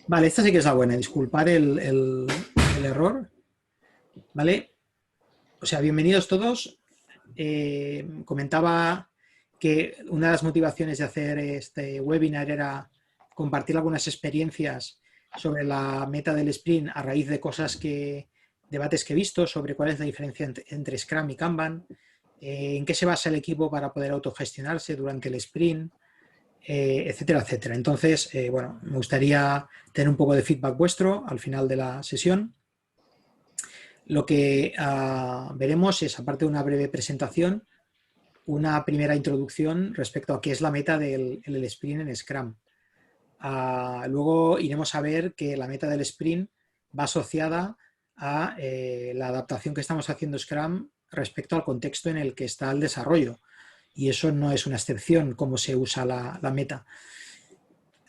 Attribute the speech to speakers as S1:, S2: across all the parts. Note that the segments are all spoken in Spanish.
S1: Vale, esta sí que es la buena. Disculpad el error. ¿Vale? O sea, bienvenidos todos. Comentaba que una de las motivaciones de hacer este webinar era compartir algunas experiencias sobre la meta del sprint a raíz de debates que he visto sobre cuál es la diferencia entre Scrum y Kanban, en qué se basa el equipo para poder autogestionarse durante el sprint, etcétera, etcétera. Entonces, bueno, me gustaría tener un poco de feedback vuestro al final de la sesión. Lo que veremos es, aparte de una breve presentación, una primera introducción respecto a qué es la meta del sprint en Scrum. Luego iremos a ver que la meta del sprint va asociada a la adaptación que estamos haciendo Scrum respecto al contexto en el que está el desarrollo. Y eso no es una excepción, cómo se usa la meta.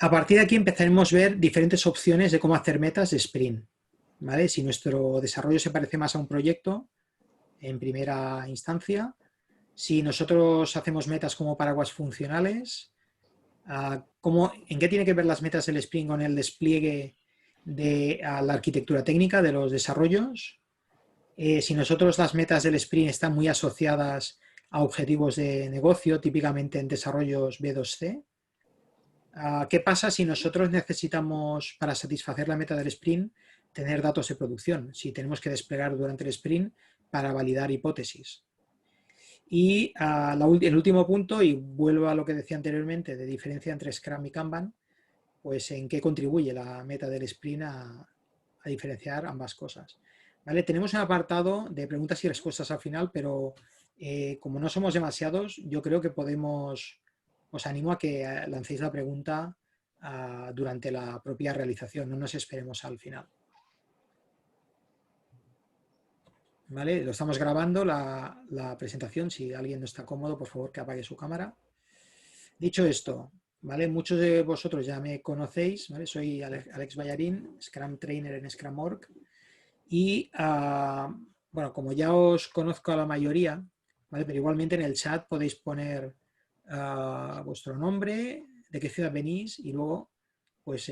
S1: A partir de aquí empezaremos a ver diferentes opciones de cómo hacer metas de sprint. ¿Vale? Si nuestro desarrollo se parece más a un proyecto, en primera instancia, si nosotros hacemos metas como paraguas funcionales, ¿en qué tiene que ver las metas del sprint con el despliegue de la arquitectura técnica de los desarrollos? Si nosotros las metas del sprint están muy asociadas a objetivos de negocio, típicamente en desarrollos B2C, ¿qué pasa si nosotros necesitamos, para satisfacer la meta del sprint, tener datos de producción? Si tenemos que desplegar durante el sprint para validar hipótesis. Y el último punto, y vuelvo a lo que decía anteriormente, de diferencia entre Scrum y Kanban, pues en qué contribuye la meta del sprint a diferenciar ambas cosas. ¿Vale? Tenemos un apartado de preguntas y respuestas al final, pero como no somos demasiados, yo creo que os animo a que lancéis la pregunta durante la propia realización, no nos esperemos al final. ¿Vale? Lo estamos grabando la presentación. Si alguien no está cómodo, por favor que apague su cámara. Dicho esto, ¿vale? Muchos de vosotros ya me conocéis, ¿vale? Soy Alex Ballarín, Scrum Trainer en Scrum.org. Y bueno, como ya os conozco a la mayoría, ¿vale? Pero igualmente en el chat podéis poner vuestro nombre, de qué ciudad venís y luego pues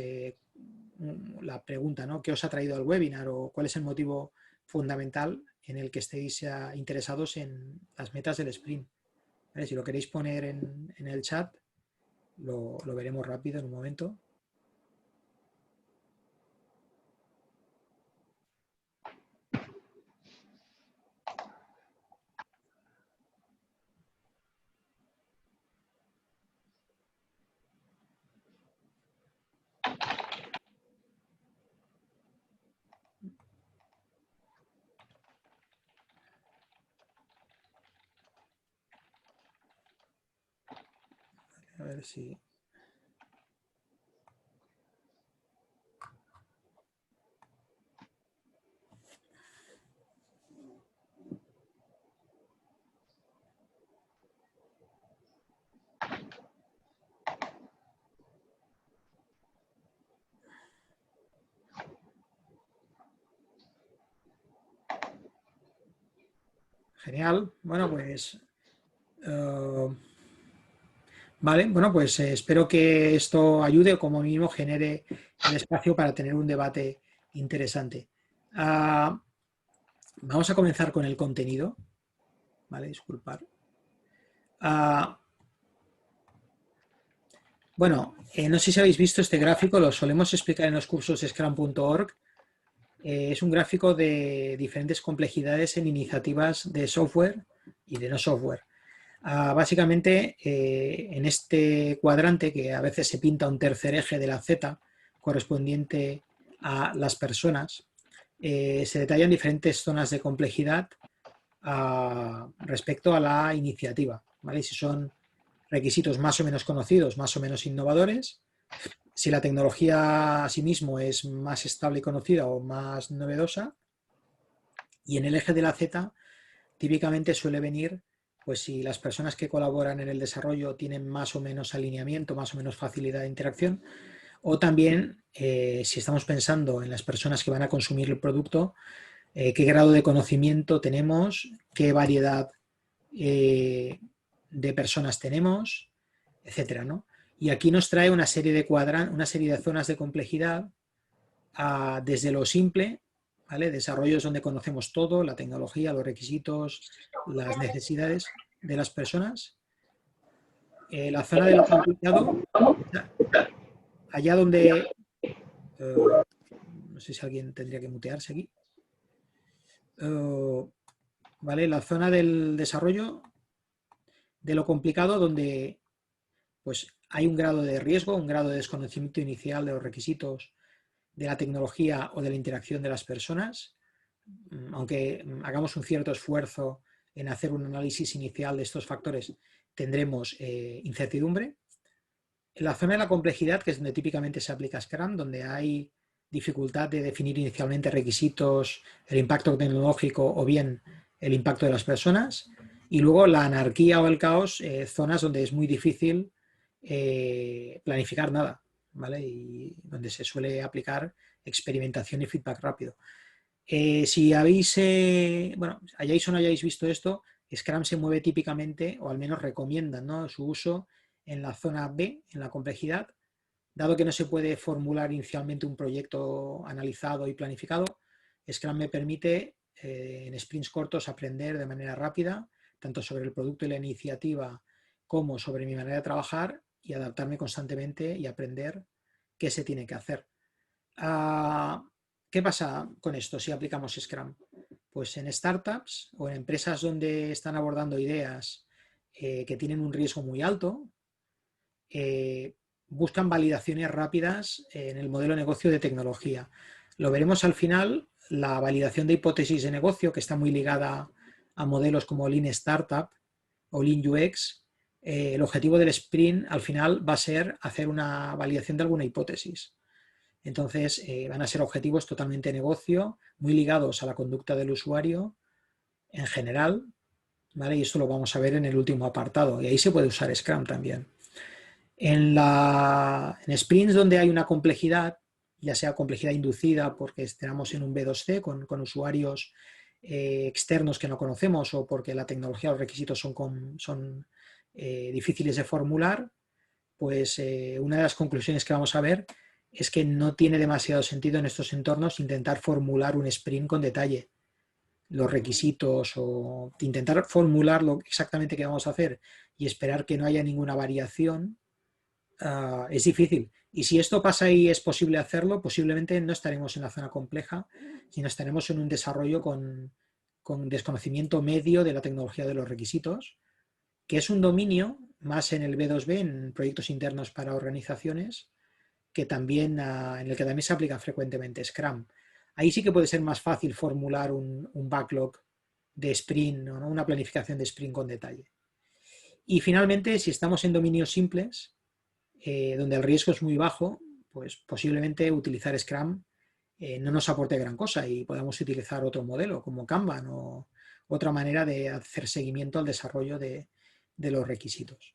S1: la pregunta, ¿no? ¿Qué os ha traído al webinar o cuál es el motivo fundamental en el que estéis interesados en las metas del sprint? ¿Vale? Si lo queréis poner en el chat, lo veremos rápido en un momento. A ver si... Genial. Bueno, pues... vale, bueno, pues espero que esto ayude o como mínimo genere el espacio para tener un debate interesante. Vamos a comenzar con el contenido. Vale, disculpar. Bueno, no sé si habéis visto este gráfico, lo solemos explicar en los cursos de Scrum.org. Es un gráfico de diferentes complejidades en iniciativas de software y de no software. Básicamente, en este cuadrante, que a veces se pinta un tercer eje de la Z, correspondiente a las personas, se detallan diferentes zonas de complejidad respecto a la iniciativa, ¿vale? Si son requisitos más o menos conocidos, más o menos innovadores, si la tecnología a sí mismo es más estable y conocida o más novedosa, y en el eje de la Z típicamente suele venir pues si las personas que colaboran en el desarrollo tienen más o menos alineamiento, más o menos facilidad de interacción, o también si estamos pensando en las personas que van a consumir el producto, qué grado de conocimiento tenemos, qué variedad de personas tenemos, etcétera, ¿no? Y aquí nos trae una serie de zonas de complejidad desde lo simple, ¿vale? Desarrollos donde conocemos todo, la tecnología, los requisitos, las necesidades de las personas. La zona de lo complicado, allá donde, no sé si alguien tendría que mutearse aquí, ¿vale? La zona del desarrollo de lo complicado donde pues hay un grado de riesgo, un grado de desconocimiento inicial de los requisitos de la tecnología o de la interacción de las personas, aunque hagamos un cierto esfuerzo en hacer un análisis inicial de estos factores, tendremos incertidumbre. En la zona de la complejidad, que es donde típicamente se aplica Scrum, donde hay dificultad de definir inicialmente requisitos, el impacto tecnológico o bien el impacto de las personas, y luego la anarquía o el caos, zonas donde es muy difícil planificar nada, ¿vale? Y donde se suele aplicar experimentación y feedback rápido. Si habéis, bueno, hayáis o no hayáis visto esto, Scrum se mueve típicamente, o al menos recomiendan, ¿no?, su uso en la zona B, en la complejidad, dado que no se puede formular inicialmente un proyecto analizado y planificado. Scrum me permite en sprints cortos aprender de manera rápida, tanto sobre el producto y la iniciativa como sobre mi manera de trabajar y adaptarme constantemente y aprender qué se tiene que hacer. ¿Qué pasa con esto si aplicamos Scrum? Pues en startups o en empresas donde están abordando ideas que tienen un riesgo muy alto, buscan validaciones rápidas en el modelo de negocio de tecnología. Lo veremos al final, la validación de hipótesis de negocio, que está muy ligada a modelos como Lean Startup o Lean UX. El objetivo del sprint al final va a ser hacer una validación de alguna hipótesis. Entonces van a ser objetivos totalmente de negocio, muy ligados a la conducta del usuario en general, ¿vale? Y esto lo vamos a ver en el último apartado. Y ahí se puede usar Scrum también. En sprints donde hay una complejidad, ya sea complejidad inducida porque estemos en un B2C con usuarios externos que no conocemos o porque la tecnología o los requisitos son difíciles de formular, pues una de las conclusiones que vamos a ver es que no tiene demasiado sentido en estos entornos intentar formular un sprint con detalle, los requisitos o intentar formular exactamente qué vamos a hacer y esperar que no haya ninguna variación. Es difícil. Y si esto pasa y es posible hacerlo, posiblemente no estaremos en la zona compleja, sino estaremos en un desarrollo con desconocimiento medio de la tecnología de los requisitos, que es un dominio más en el B2B, en proyectos internos para organizaciones, que también, en el que también se aplica frecuentemente Scrum. Ahí sí que puede ser más fácil formular un backlog de sprint, ¿no?, una planificación de sprint con detalle. Y finalmente, si estamos en dominios simples, donde el riesgo es muy bajo, pues posiblemente utilizar Scrum no nos aporte gran cosa y podamos utilizar otro modelo como Kanban o otra manera de hacer seguimiento al desarrollo de los requisitos.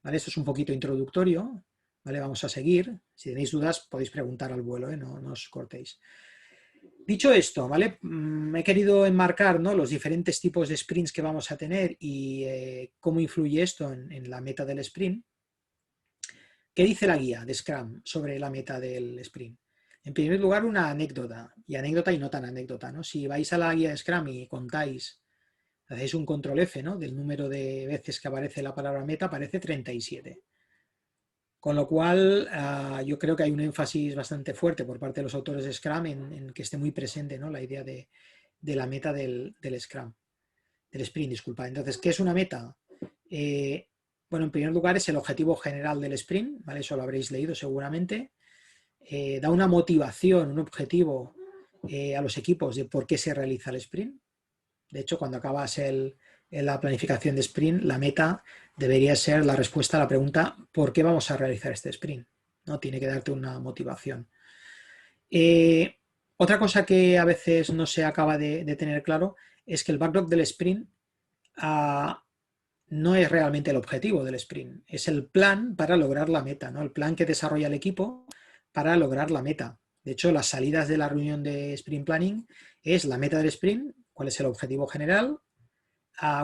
S1: ¿Vale? Esto es un poquito introductorio. ¿Vale? Vamos a seguir. Si tenéis dudas podéis preguntar al vuelo, no os cortéis. Dicho esto, ¿vale? He querido enmarcar, ¿no?, los diferentes tipos de sprints que vamos a tener y cómo influye esto en la meta del sprint. ¿Qué dice la guía de Scrum sobre la meta del sprint? En primer lugar, una anécdota y no tan anécdota, ¿no? Si vais a la guía de Scrum y contáis, hacéis un control F, ¿no?, del número de veces que aparece la palabra meta, aparece 37. Con lo cual, yo creo que hay un énfasis bastante fuerte por parte de los autores de Scrum en que esté muy presente, ¿no?, la idea de la meta del Scrum, del sprint, disculpa. Entonces, ¿qué es una meta? Bueno, en primer lugar es el objetivo general del sprint, ¿vale? Eso lo habréis leído seguramente. Da una motivación, un objetivo a los equipos de por qué se realiza el sprint. De hecho, cuando acabas la planificación de sprint, la meta debería ser la respuesta a la pregunta ¿por qué vamos a realizar este sprint? ¿No? Tiene que darte una motivación. Otra cosa que a veces no se acaba de tener claro es que el backlog del sprint no es realmente el objetivo del sprint, es el plan para lograr la meta, ¿no? El plan que desarrolla el equipo para lograr la meta. De hecho, las salidas de la reunión de sprint planning es la meta del sprint, cuál es el objetivo general,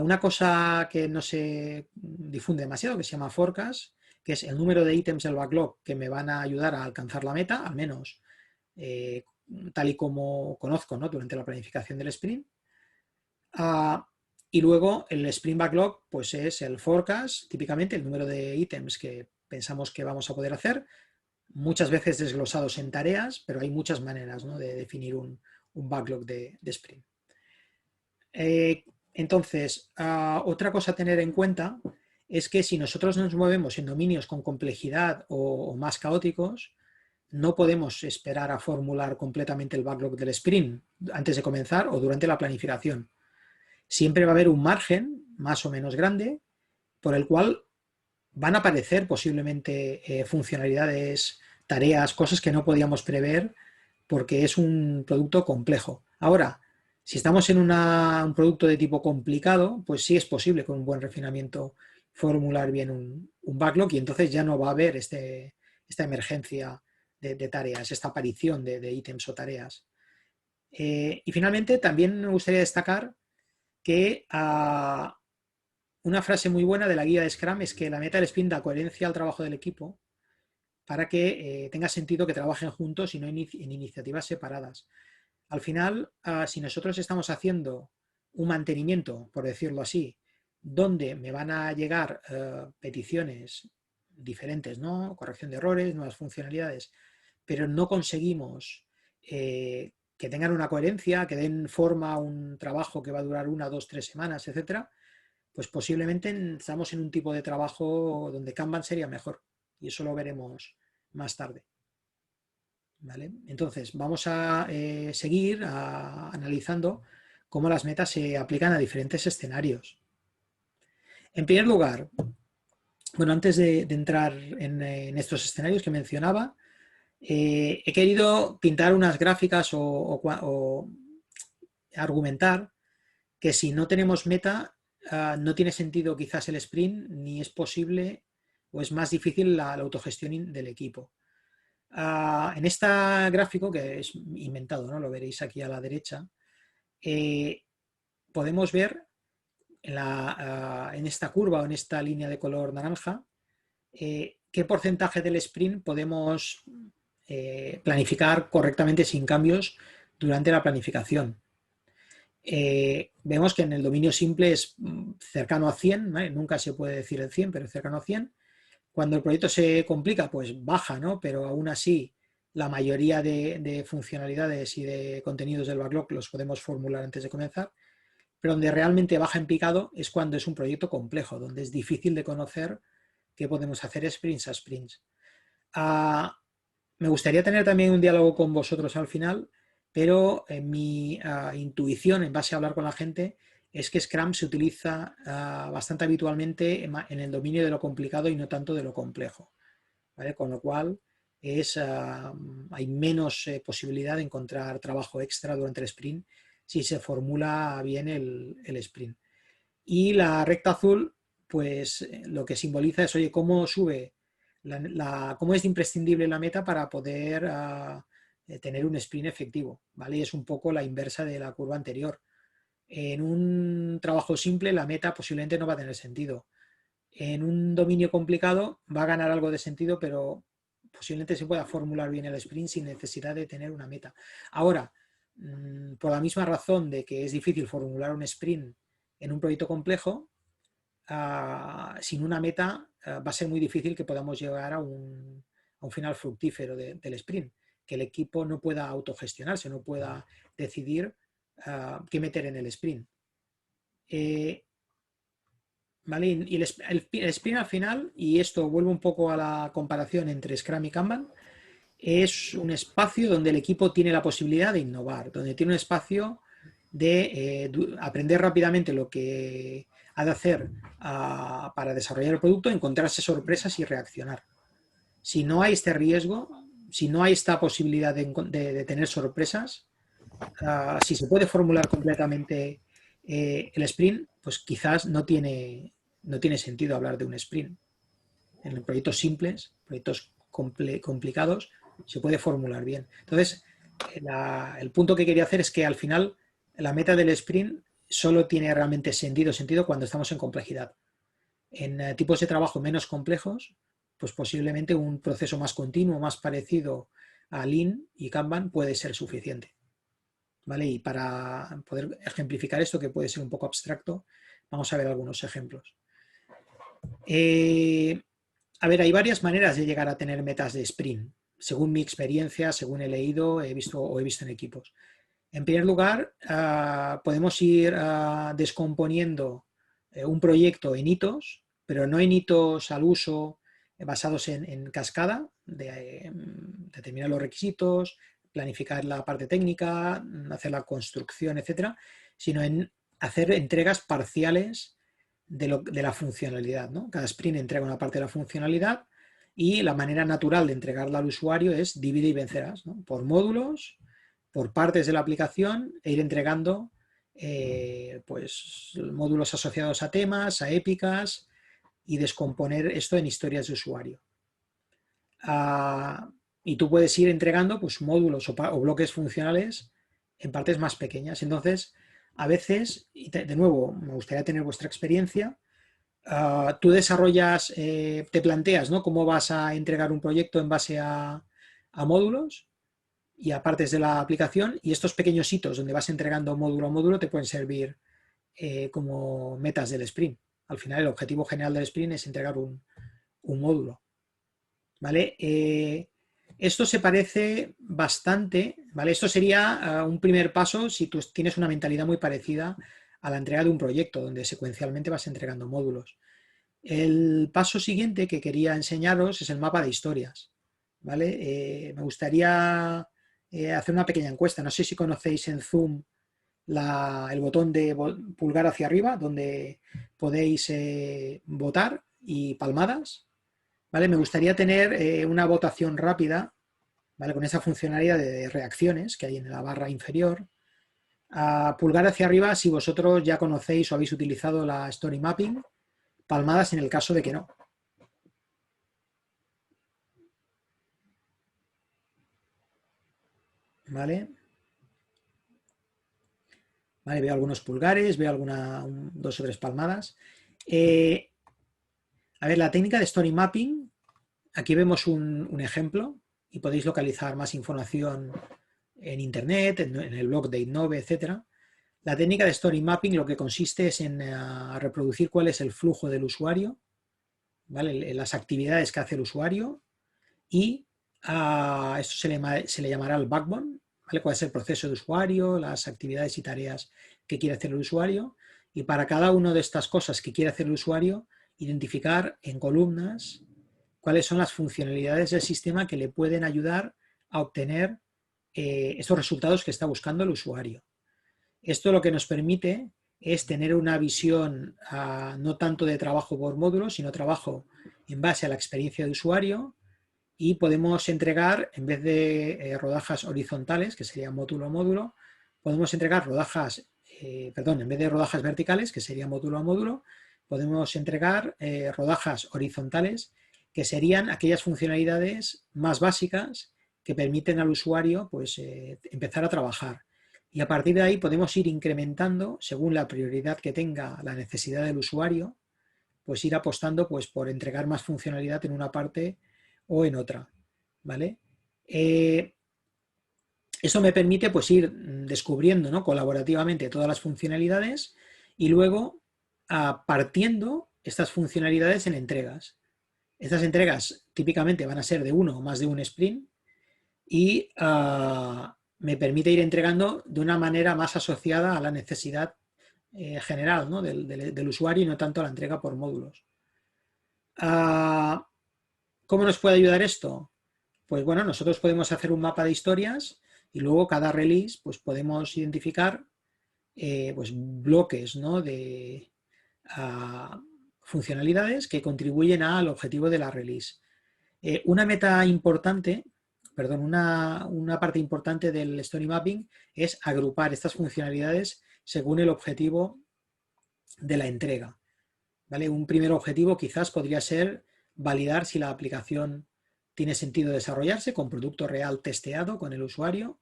S1: una cosa que no se difunde demasiado, que se llama forecast, que es el número de ítems del backlog que me van a ayudar a alcanzar la meta, al menos tal y como conozco, ¿no?, durante la planificación del sprint. Y luego el sprint backlog pues es el forecast, típicamente el número de ítems que pensamos que vamos a poder hacer, muchas veces desglosados en tareas, pero hay muchas maneras, ¿no?, de definir un backlog de sprint. Entonces, otra cosa a tener en cuenta es que si nosotros nos movemos en dominios con complejidad o más caóticos, no podemos esperar a formular completamente el backlog del sprint antes de comenzar o durante la planificación. Siempre va a haber un margen más o menos grande por el cual van a aparecer posiblemente funcionalidades, tareas, cosas que no podíamos prever porque es un producto complejo. Ahora, si estamos en un producto de tipo complicado, pues sí es posible con un buen refinamiento formular bien un backlog y entonces ya no va a haber esta emergencia de tareas, esta aparición de ítems o tareas. Y finalmente también me gustaría destacar que una frase muy buena de la guía de Scrum es que la meta del sprint da coherencia al trabajo del equipo para que tenga sentido que trabajen juntos y no en iniciativas separadas. Al final, si nosotros estamos haciendo un mantenimiento, por decirlo así, donde me van a llegar peticiones diferentes, ¿no?, corrección de errores, nuevas funcionalidades, pero no conseguimos que tengan una coherencia, que den forma a un trabajo que va a durar 1, 2, 3 semanas, etcétera, pues posiblemente estamos en un tipo de trabajo donde Kanban sería mejor. Y eso lo veremos más tarde. ¿Vale? Entonces, vamos a seguir analizando cómo las metas se aplican a diferentes escenarios. En primer lugar, bueno, antes de entrar en estos escenarios que mencionaba, he querido pintar unas gráficas o argumentar que si no tenemos meta, no tiene sentido quizás el sprint, ni es posible o es más difícil la autogestión del equipo. En este gráfico, que es inventado, ¿no?, lo veréis aquí a la derecha, podemos ver en esta curva o en esta línea de color naranja qué porcentaje del sprint podemos planificar correctamente sin cambios durante la planificación. Vemos que en el dominio simple es cercano a 100, ¿vale? Nunca se puede decir el 100, pero cercano a 100. Cuando el proyecto se complica, pues baja, ¿no? Pero aún así, la mayoría de funcionalidades y de contenidos del backlog los podemos formular antes de comenzar. Pero donde realmente baja en picado es cuando es un proyecto complejo, donde es difícil de conocer qué podemos hacer sprints a sprints. Me gustaría tener también un diálogo con vosotros al final, pero en mi intuición, en base a hablar con la gente, es que Scrum se utiliza bastante habitualmente en el dominio de lo complicado y no tanto de lo complejo, ¿vale? Con lo cual hay menos posibilidad de encontrar trabajo extra durante el sprint si se formula bien el sprint. Y la recta azul, pues lo que simboliza es, oye, cómo sube, cómo es imprescindible la meta para poder tener un sprint efectivo, ¿vale? Y es un poco la inversa de la curva anterior. En un trabajo simple la meta posiblemente no va a tener sentido. En un dominio complicado va a ganar algo de sentido, pero posiblemente se pueda formular bien el sprint sin necesidad de tener una meta. Ahora, por la misma razón de que es difícil formular un sprint en un proyecto complejo, sin una meta va a ser muy difícil que podamos llegar a un final fructífero del sprint, que el equipo no pueda autogestionarse, no pueda decidir qué meter en el sprint. ¿Vale? Y el sprint al final, y esto vuelve un poco a la comparación entre Scrum y Kanban, es un espacio donde el equipo tiene la posibilidad de innovar, donde tiene un espacio de aprender rápidamente lo que ha de hacer para desarrollar el producto, encontrarse sorpresas y reaccionar. Si no hay este riesgo, si no hay esta posibilidad de tener sorpresas, si se puede formular completamente el sprint, pues quizás no tiene sentido hablar de un sprint. En proyectos simples, proyectos complicados, se puede formular bien. Entonces, el punto que quería hacer es que al final la meta del sprint solo tiene realmente sentido cuando estamos en complejidad. En tipos de trabajo menos complejos, pues posiblemente un proceso más continuo, más parecido a Lean y Kanban puede ser suficiente. ¿Vale? Y para poder ejemplificar esto, que puede ser un poco abstracto, vamos a ver algunos ejemplos. A ver, hay varias maneras de llegar a tener metas de sprint, según mi experiencia, según he leído, he visto en equipos. En primer lugar, podemos ir descomponiendo un proyecto en hitos, pero no en hitos al uso basados en cascada, de determinar los requisitos, planificar la parte técnica, hacer la construcción, etcétera, sino en hacer entregas parciales de la funcionalidad, ¿no? Cada sprint entrega una parte de la funcionalidad y la manera natural de entregarla al usuario es divide y vencerás, ¿no? Por módulos, por partes de la aplicación e ir entregando pues, módulos asociados a temas, a épicas y descomponer esto en historias de usuario. Y tú puedes ir entregando pues, módulos o bloques funcionales en partes más pequeñas. Entonces, a veces, y de nuevo, me gustaría tener vuestra experiencia, tú desarrollas, te planteas, ¿no?, cómo vas a entregar un proyecto en base a módulos y a partes de la aplicación, y estos pequeños hitos donde vas entregando módulo a módulo te pueden servir como metas del sprint. Al final el objetivo general del sprint es entregar un módulo. ¿Vale? Esto se parece bastante, ¿vale? Esto sería un primer paso si tú tienes una mentalidad muy parecida a la entrega de un proyecto, donde secuencialmente vas entregando módulos. El paso siguiente que quería enseñaros es el mapa de historias, ¿vale? Me gustaría hacer una pequeña encuesta. No sé si conocéis en Zoom el botón de pulgar hacia arriba, donde podéis votar y palmadas. ¿Vale? Me gustaría tener una votación rápida, ¿vale?, con esa funcionalidad de reacciones que hay en la barra inferior. A pulgar hacia arriba si vosotros ya conocéis o habéis utilizado la Story Mapping, palmadas en el caso de que no. ¿Vale? Vale, veo algunos pulgares, veo dos o tres palmadas. A ver, la técnica de Story Mapping, aquí vemos un ejemplo y podéis localizar más información en internet, en el blog de Innove, etc. La técnica de Story Mapping lo que consiste es en reproducir cuál es el flujo del usuario, ¿vale?, las actividades que hace el usuario, y esto se le llamará el backbone, ¿vale?, cuál es el proceso de usuario, las actividades y tareas que quiere hacer el usuario, y para cada una de estas cosas que quiere hacer el usuario, identificar en columnas cuáles son las funcionalidades del sistema que le pueden ayudar a obtener estos resultados que está buscando el usuario. Esto lo que nos permite es tener una visión no tanto de trabajo por módulo, sino trabajo en base a la experiencia de usuario, y podemos entregar, en vez de rodajas horizontales, que sería módulo a módulo, podemos entregar en vez de rodajas verticales, que sería módulo a módulo, podemos entregar rodajas horizontales, que serían aquellas funcionalidades más básicas que permiten al usuario pues, empezar a trabajar. Y a partir de ahí podemos ir incrementando, según la prioridad que tenga la necesidad del usuario, pues ir apostando pues, por entregar más funcionalidad en una parte o en otra. ¿Vale? Eso me permite pues, ir descubriendo, ¿no?, colaborativamente todas las funcionalidades y luego partiendo estas funcionalidades en entregas. Estas entregas típicamente van a ser de uno o más de un sprint y me permite ir entregando de una manera más asociada a la necesidad general, ¿no?, del usuario, y no tanto a la entrega por módulos. ¿Cómo nos puede ayudar esto? Pues bueno, nosotros podemos hacer un mapa de historias y luego cada release pues podemos identificar pues bloques, ¿no?, de funcionalidades que contribuyen al objetivo de la release. Una parte importante del Story Mapping es agrupar estas funcionalidades según el objetivo de la entrega. ¿Vale? Un primer objetivo quizás podría ser validar si la aplicación tiene sentido desarrollarse con producto real testeado con el usuario.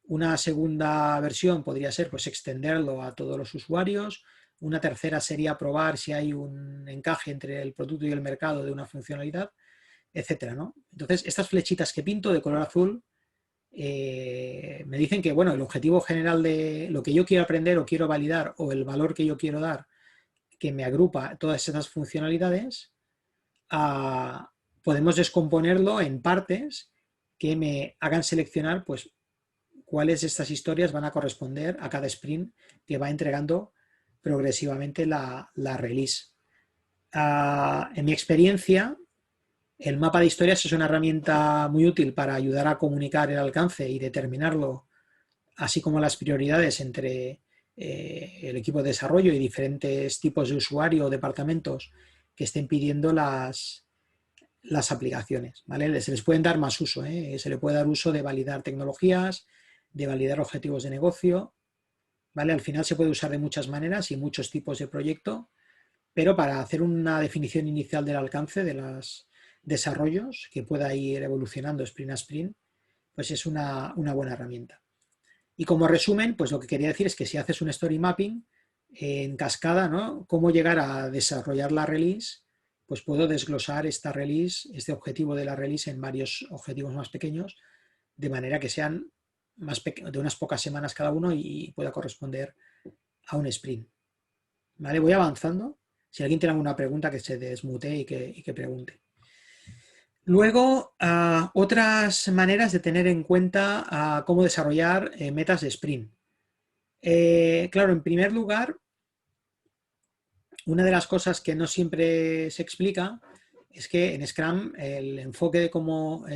S1: Una segunda versión podría ser pues, extenderlo a todos los usuarios. Una tercera sería probar si hay un encaje entre el producto y el mercado de una funcionalidad, etcétera, ¿no? Entonces, estas flechitas que pinto de color azul me dicen que, bueno, el objetivo general de lo que yo quiero aprender o quiero validar o el valor que yo quiero dar, que me agrupa todas esas funcionalidades, podemos descomponerlo en partes que me hagan seleccionar, pues, cuáles de estas historias van a corresponder a cada sprint que va entregando progresivamente la release. En mi experiencia, el mapa de historias es una herramienta muy útil para ayudar a comunicar el alcance y determinarlo, así como las prioridades entre el equipo de desarrollo y diferentes tipos de usuario o departamentos que estén pidiendo las aplicaciones, ¿vale? Se les pueden dar más uso, se le puede dar uso de validar tecnologías, de validar objetivos de negocio, ¿vale? Al final se puede usar de muchas maneras y muchos tipos de proyecto, pero para hacer una definición inicial del alcance de los desarrollos que pueda ir evolucionando sprint a sprint, pues es una buena herramienta. Y como resumen, pues lo que quería decir es que si haces un story mapping en cascada, ¿no? Cómo llegar a desarrollar la release, pues puedo desglosar esta release, este objetivo de la release en varios objetivos más pequeños, de manera que sean de unas pocas semanas cada uno y pueda corresponder a un sprint. ¿Vale? Voy avanzando. Si alguien tiene alguna pregunta, que se desmute y que pregunte. Luego, otras maneras de tener en cuenta cómo desarrollar metas de sprint. Claro, en primer lugar, una de las cosas que no siempre se explica es que en Scrum el enfoque de cómo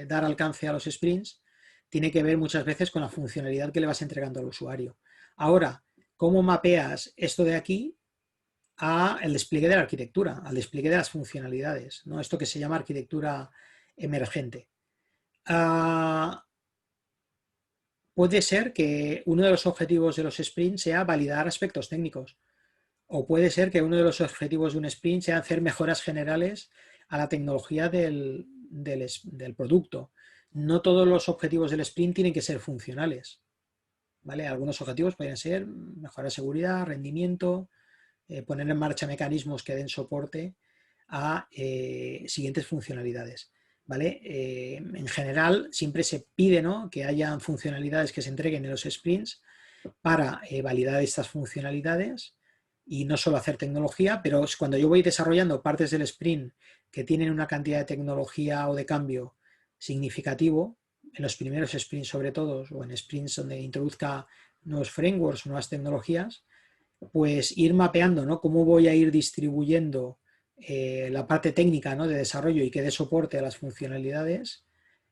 S1: dar alcance a los sprints tiene que ver muchas veces con la funcionalidad que le vas entregando al usuario. Ahora, ¿cómo mapeas esto de aquí al despliegue de la arquitectura, al despliegue de las funcionalidades, ¿no? Esto que se llama arquitectura emergente? Puede ser que uno de los objetivos de los sprints sea validar aspectos técnicos, o puede ser que uno de los objetivos de un sprint sea hacer mejoras generales a la tecnología del producto. No todos los objetivos del sprint tienen que ser funcionales, ¿vale? Algunos objetivos pueden ser mejorar seguridad, rendimiento, poner en marcha mecanismos que den soporte a siguientes funcionalidades, ¿vale? En general, siempre se pide, ¿no?, que haya funcionalidades que se entreguen en los sprints para validar estas funcionalidades y no solo hacer tecnología, pero cuando yo voy desarrollando partes del sprint que tienen una cantidad de tecnología o de cambio significativo, en los primeros sprints sobre todo, o en sprints donde introduzca nuevos frameworks o nuevas tecnologías, pues ir mapeando, ¿no?, cómo voy a ir distribuyendo la parte técnica, ¿no?, de desarrollo y que dé soporte a las funcionalidades,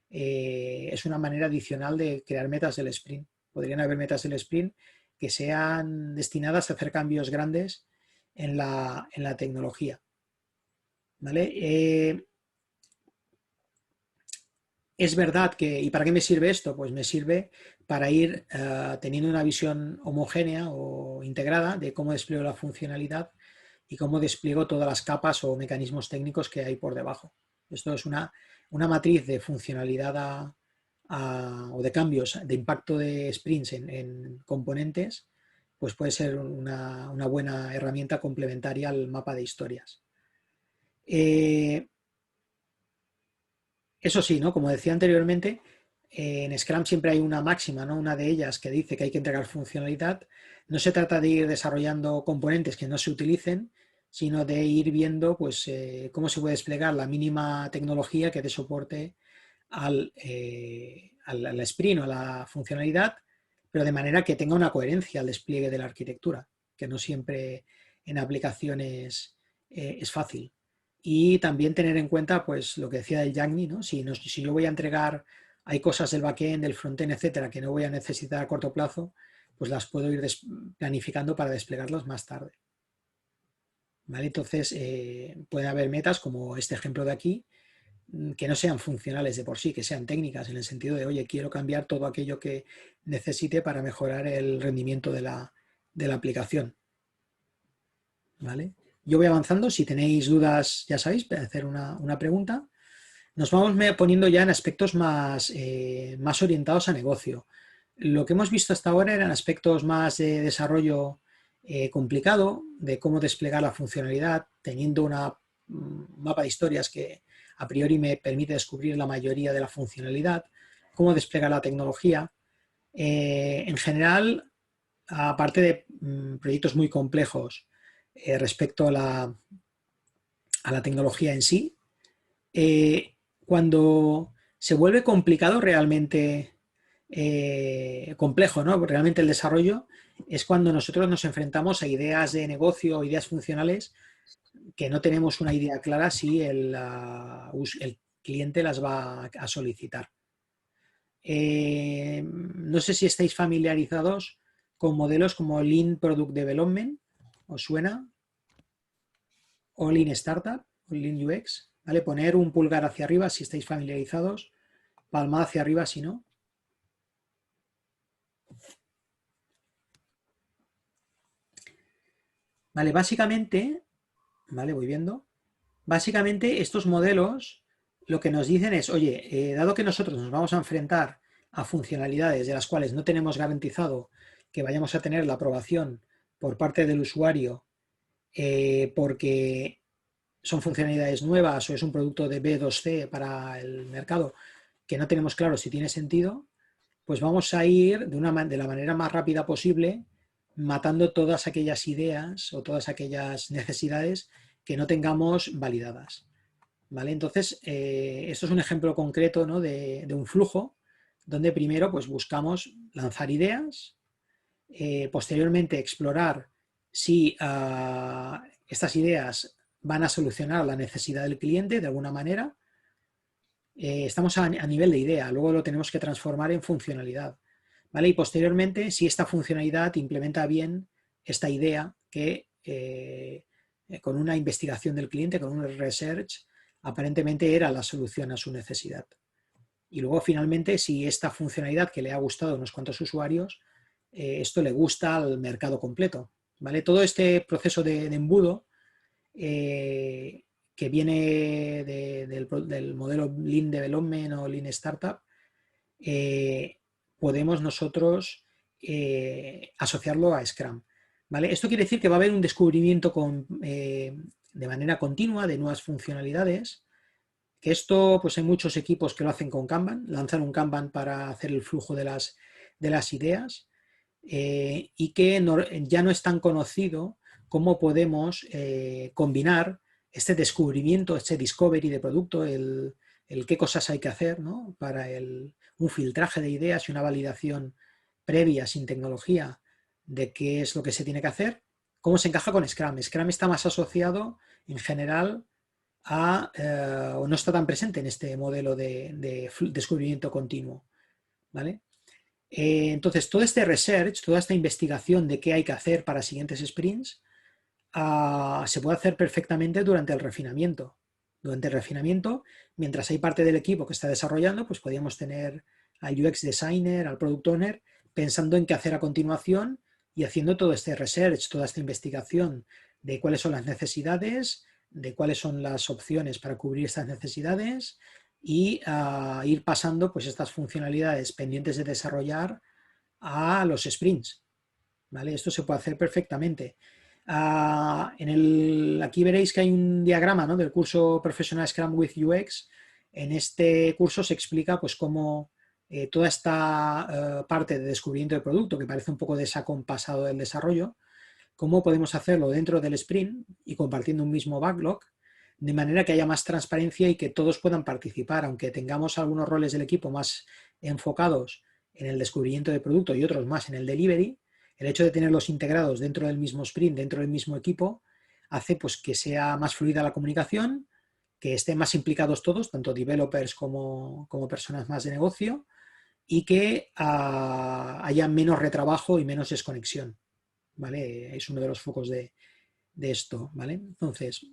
S1: es una manera adicional de crear metas del sprint. Podrían haber metas del sprint que sean destinadas a hacer cambios grandes en la tecnología, ¿vale? Es verdad que, ¿y para qué me sirve esto? Pues me sirve para ir teniendo una visión homogénea o integrada de cómo despliego la funcionalidad y cómo despliego todas las capas o mecanismos técnicos que hay por debajo. Esto es una matriz de funcionalidad o de cambios de impacto de sprints en componentes, pues puede ser una buena herramienta complementaria al mapa de historias. Eso sí, ¿no?, como decía anteriormente, en Scrum siempre hay una máxima, ¿no?, una de ellas que dice que hay que entregar funcionalidad. No se trata de ir desarrollando componentes que no se utilicen, sino de ir viendo, pues, cómo se puede desplegar la mínima tecnología que dé soporte al sprint o a la funcionalidad, pero de manera que tenga una coherencia al despliegue de la arquitectura, que no siempre en aplicaciones es fácil. Y también tener en cuenta, pues, lo que decía del YAGNI, ¿no? Si yo voy a entregar, hay cosas del backend, del frontend, etcétera, que no voy a necesitar a corto plazo, pues las puedo ir planificando para desplegarlas más tarde, ¿vale? Entonces, puede haber metas como este ejemplo de aquí, que no sean funcionales de por sí, que sean técnicas, en el sentido de, oye, quiero cambiar todo aquello que necesite para mejorar el rendimiento de la aplicación, ¿vale? Yo voy avanzando, si tenéis dudas, ya sabéis, para hacer una pregunta. Nos vamos poniendo ya en aspectos más orientados a negocio. Lo que hemos visto hasta ahora eran aspectos más de desarrollo complicado, de cómo desplegar la funcionalidad, teniendo un mapa de historias que a priori me permite descubrir la mayoría de la funcionalidad, cómo desplegar la tecnología. En general, aparte de proyectos muy complejos respecto a la tecnología en sí, cuando se vuelve complicado realmente, complejo, ¿no? Realmente el desarrollo es cuando nosotros nos enfrentamos a ideas de negocio o ideas funcionales que no tenemos una idea clara si el cliente las va a solicitar. No sé si estáis familiarizados con modelos como Lean Product Development, ¿os suena? O Lean Startup, o Lean UX, ¿vale? Poner un pulgar hacia arriba si estáis familiarizados, palma hacia arriba si no. Vale, básicamente, vale, voy viendo. Básicamente estos modelos lo que nos dicen es, oye, dado que nosotros nos vamos a enfrentar a funcionalidades de las cuales no tenemos garantizado que vayamos a tener la aprobación por parte del usuario porque son funcionalidades nuevas o es un producto de B2C para el mercado que no tenemos claro si tiene sentido, pues vamos a ir de la manera más rápida posible matando todas aquellas ideas o todas aquellas necesidades que no tengamos validadas. ¿Vale? Entonces, esto es un ejemplo concreto, ¿no? de un flujo donde primero pues, buscamos lanzar ideas, posteriormente explorar si estas ideas van a solucionar la necesidad del cliente de alguna manera. Estamos a nivel de idea, luego lo tenemos que transformar en funcionalidad. ¿Vale? Y posteriormente, si esta funcionalidad implementa bien esta idea que con una investigación del cliente, con un research, aparentemente era la solución a su necesidad. Y luego, finalmente, si esta funcionalidad que le ha gustado a unos cuantos usuarios, esto le gusta al mercado completo. ¿Vale? Todo este proceso de embudo que viene del modelo Lean Development o Lean Startup, podemos nosotros asociarlo a Scrum. ¿Vale? Esto quiere decir que va a haber un descubrimiento de manera continua de nuevas funcionalidades, que esto pues hay muchos equipos que lo hacen con Kanban, lanzan un Kanban para hacer el flujo de las ideas y que ya no es tan conocido cómo podemos combinar este descubrimiento, este discovery de producto, el qué cosas hay que hacer, ¿no? Para un filtraje de ideas y una validación previa sin tecnología de qué es lo que se tiene que hacer, cómo se encaja con Scrum. Scrum está más asociado en general o no está tan presente en este modelo de descubrimiento continuo, ¿vale? Entonces, todo este research, toda esta investigación de qué hay que hacer para siguientes sprints, se puede hacer perfectamente durante el refinamiento. Durante el refinamiento, mientras hay parte del equipo que está desarrollando, pues podríamos tener al UX designer, al product owner, pensando en qué hacer a continuación y haciendo todo este research, toda esta investigación de cuáles son las necesidades, de cuáles son las opciones para cubrir estas necesidades y ir pasando pues estas funcionalidades pendientes de desarrollar a los sprints. ¿Vale? Esto se puede hacer perfectamente. Aquí veréis que hay un diagrama, ¿no? Del curso Professional Scrum with UX. En este curso se explica pues, cómo toda esta parte de descubrimiento de producto, que parece un poco desacompasado del desarrollo, cómo podemos hacerlo dentro del sprint y compartiendo un mismo backlog, de manera que haya más transparencia y que todos puedan participar, aunque tengamos algunos roles del equipo más enfocados en el descubrimiento de producto y otros más en el delivery. El hecho de tenerlos integrados dentro del mismo sprint, dentro del mismo equipo, hace pues, que sea más fluida la comunicación, que estén más implicados todos, tanto developers como personas más de negocio, y que haya menos retrabajo y menos desconexión. ¿Vale? Es uno de los focos de esto. ¿Vale? Entonces,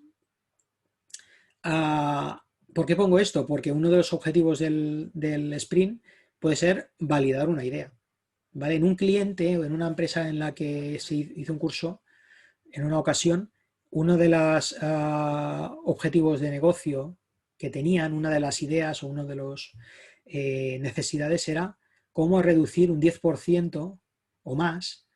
S1: ¿por qué pongo esto? Porque uno de los objetivos del sprint puede ser validar una idea. ¿Vale? En un cliente o en una empresa en la que se hizo un curso, en una ocasión, uno de los objetivos de negocio que tenían, una de las ideas o una de las necesidades era cómo reducir un 10% o más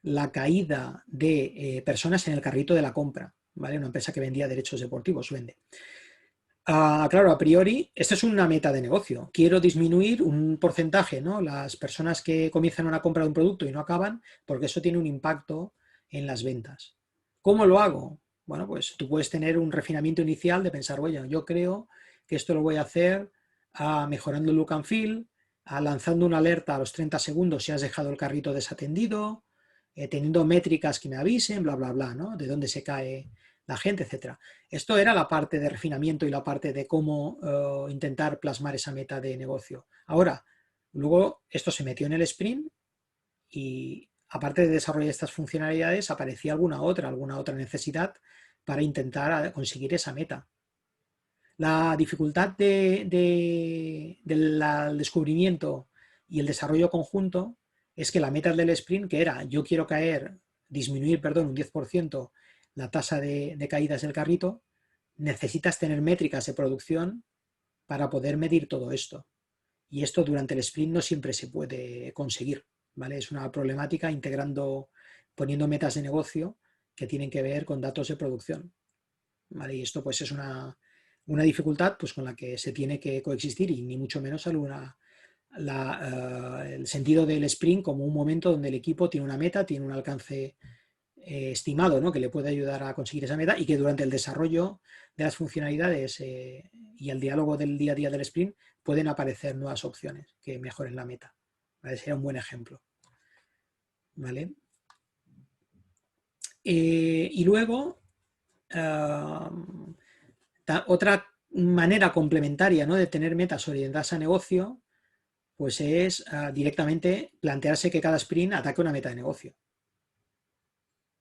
S1: la caída de personas en el carrito de la compra. ¿Vale? Una empresa que vendía derechos deportivos vende. Claro, a priori, esta es una meta de negocio. Quiero disminuir un porcentaje, ¿no? Las personas que comienzan una compra de un producto y no acaban, porque eso tiene un impacto en las ventas. ¿Cómo lo hago? Bueno, pues tú puedes tener un refinamiento inicial de pensar, oye, yo creo que esto lo voy a hacer mejorando el look and feel, lanzando una alerta a los 30 segundos si has dejado el carrito desatendido, teniendo métricas que me avisen, bla, bla, bla, ¿no? De dónde se cae la gente, etcétera. Esto era la parte de refinamiento y la parte de cómo intentar plasmar esa meta de negocio. Ahora, luego esto se metió en el sprint y aparte de desarrollar estas funcionalidades, aparecía alguna otra necesidad para intentar conseguir esa meta. La dificultad del descubrimiento y el desarrollo conjunto es que la meta del sprint, que era yo quiero disminuir, perdón, un 10% la tasa de caídas del carrito, necesitas tener métricas de producción para poder medir todo esto. Y esto durante el sprint no siempre se puede conseguir, ¿vale? Es una problemática poniendo metas de negocio que tienen que ver con datos de producción, ¿vale? Y esto pues es una dificultad pues, con la que se tiene que coexistir y ni mucho menos el sentido del sprint como un momento donde el equipo tiene una meta, tiene un alcance estimado, ¿no? Que le puede ayudar a conseguir esa meta y que durante el desarrollo de las funcionalidades y el diálogo del día a día del sprint pueden aparecer nuevas opciones que mejoren la meta. ¿Vale? Sería un buen ejemplo. ¿Vale? Y luego, otra manera complementaria, ¿no? De tener metas orientadas a negocio, pues es directamente plantearse que cada sprint ataque una meta de negocio.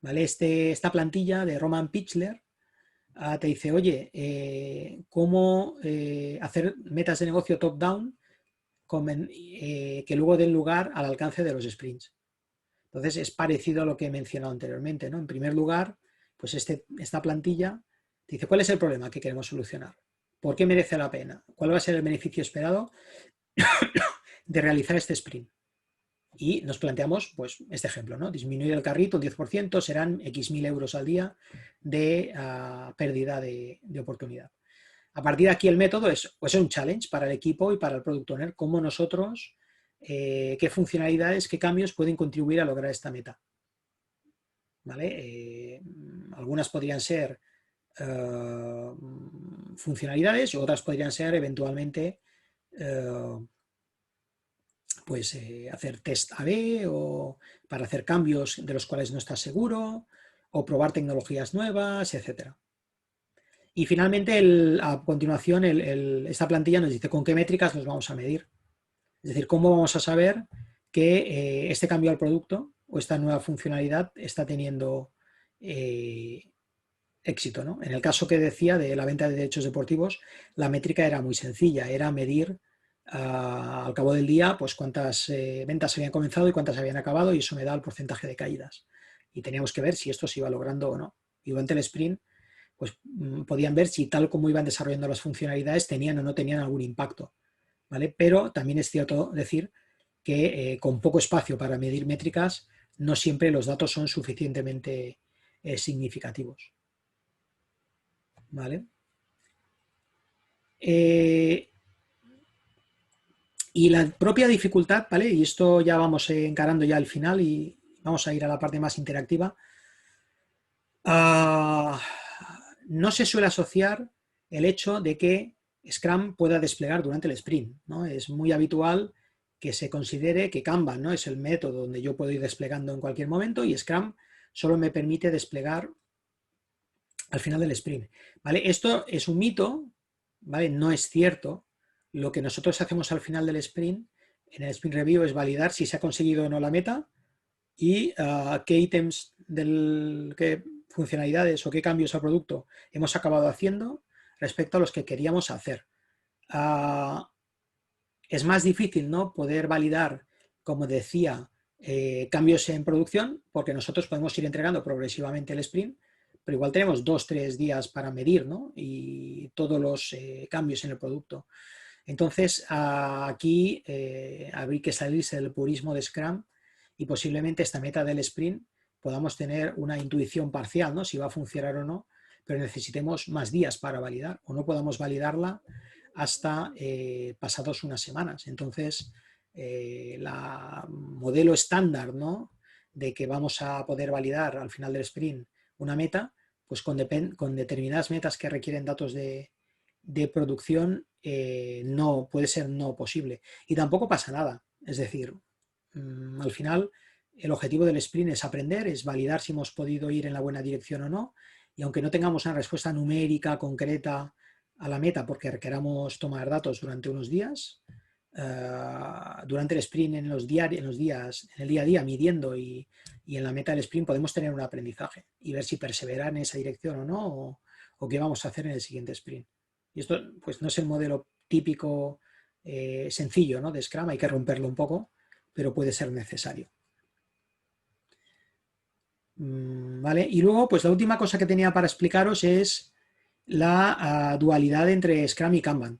S1: ¿Vale? Esta plantilla de Roman Pichler te dice, oye, ¿cómo hacer metas de negocio top-down que luego den lugar al alcance de los sprints? Entonces es parecido a lo que he mencionado anteriormente, ¿no? En primer lugar, pues esta plantilla te dice, ¿cuál es el problema que queremos solucionar? ¿Por qué merece la pena? ¿Cuál va a ser el beneficio esperado de realizar este sprint? Y nos planteamos pues, este ejemplo, ¿no? Disminuir el carrito un 10% serán X mil euros al día de pérdida de oportunidad. A partir de aquí el método es pues, un challenge para el equipo y para el product owner, cómo nosotros, qué funcionalidades, qué cambios pueden contribuir a lograr esta meta. ¿Vale? Algunas podrían ser funcionalidades y otras podrían ser eventualmente pues hacer test A/B o para hacer cambios de los cuales no estás seguro o probar tecnologías nuevas, etcétera. Y finalmente, a continuación, esta plantilla nos dice con qué métricas los vamos a medir. Es decir, cómo vamos a saber que este cambio al producto o esta nueva funcionalidad está teniendo éxito, ¿no? En el caso que decía de la venta de derechos deportivos, la métrica era muy sencilla, era medir al cabo del día pues cuántas ventas habían comenzado y cuántas habían acabado y eso me da el porcentaje de caídas. Y teníamos que ver si esto se iba logrando o no. Y durante el sprint pues podían ver si tal como iban desarrollando las funcionalidades tenían o no tenían algún impacto, ¿vale? Pero también es cierto decir que con poco espacio para medir métricas no siempre los datos son suficientemente significativos, ¿vale? Y la propia dificultad, ¿vale? Y esto ya vamos encarando ya el final y vamos a ir a la parte más interactiva. No se suele asociar el hecho de que Scrum pueda desplegar durante el sprint, ¿no? Es muy habitual que se considere que Kanban, ¿no? Es el método donde yo puedo ir desplegando en cualquier momento y Scrum solo me permite desplegar al final del sprint, ¿vale? Esto es un mito, ¿vale? No es cierto. Lo que nosotros hacemos al final del sprint, en el sprint review, es validar si se ha conseguido o no la meta y qué ítems qué funcionalidades o qué cambios al producto hemos acabado haciendo respecto a los que queríamos hacer. Es más difícil, ¿no? Poder validar, como decía, cambios en producción, porque nosotros podemos ir entregando progresivamente el sprint, pero igual tenemos 2-3 días para medir, ¿no? Y todos los cambios en el producto. Entonces, aquí habría que salirse del purismo de Scrum y posiblemente esta meta del sprint podamos tener una intuición parcial, ¿no? Si va a funcionar o no, pero necesitemos más días para validar o no podamos validarla hasta pasados unas semanas. Entonces, la modelo estándar, ¿no?, de que vamos a poder validar al final del sprint una meta, pues con determinadas metas que requieren datos de producción, no puede ser no posible. Y tampoco pasa nada. Es decir, al final el objetivo del sprint es aprender, es validar si hemos podido ir en la buena dirección o no, y aunque no tengamos una respuesta numérica concreta a la meta porque queramos tomar datos durante unos días, durante el sprint en el día a día midiendo y en la meta del sprint podemos tener un aprendizaje y ver si perseverar en esa dirección o no, o qué vamos a hacer en el siguiente sprint. Y esto pues no es el modelo típico sencillo, ¿no?, de Scrum, hay que romperlo un poco, pero puede ser necesario. ¿Vale? Y luego, pues la última cosa que tenía para explicaros es la dualidad entre Scrum y Kanban.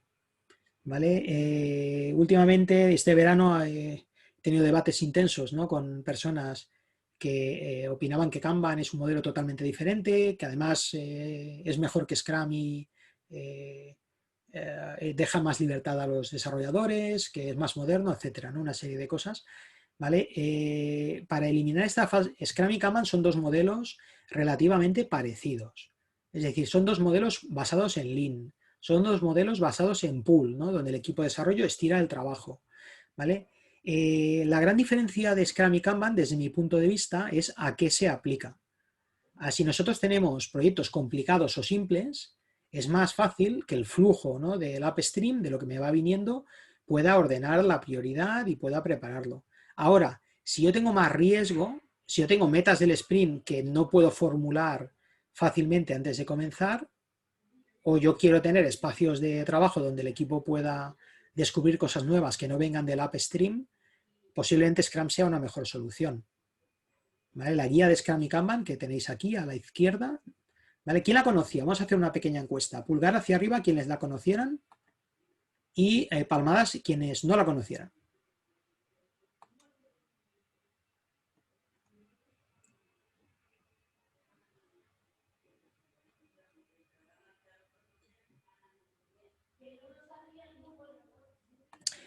S1: ¿Vale? Últimamente, este verano, he tenido debates intensos, ¿no?, con personas que opinaban que Kanban es un modelo totalmente diferente, que además es mejor que Scrum y deja más libertad a los desarrolladores, que es más moderno, etcétera, ¿no? Una serie de cosas. ¿Vale? Para eliminar esta fase, Scrum y Kanban son dos modelos relativamente parecidos. Es decir, son dos modelos basados en Lean. Son dos modelos basados en pool, ¿no?, donde el equipo de desarrollo estira el trabajo. ¿Vale? La gran diferencia de Scrum y Kanban, desde mi punto de vista, es a qué se aplica. Si nosotros tenemos proyectos complicados o simples, es más fácil que el flujo, ¿no?, del upstream, de lo que me va viniendo, pueda ordenar la prioridad y pueda prepararlo. Ahora, si yo tengo más riesgo, si yo tengo metas del sprint que no puedo formular fácilmente antes de comenzar, o yo quiero tener espacios de trabajo donde el equipo pueda descubrir cosas nuevas que no vengan del upstream, posiblemente Scrum sea una mejor solución. ¿Vale? La guía de Scrum y Kanban que tenéis aquí a la izquierda, ¿vale? ¿Quién la conocía? Vamos a hacer una pequeña encuesta. Pulgar hacia arriba quienes la conocieran y palmadas quienes no la conocieran.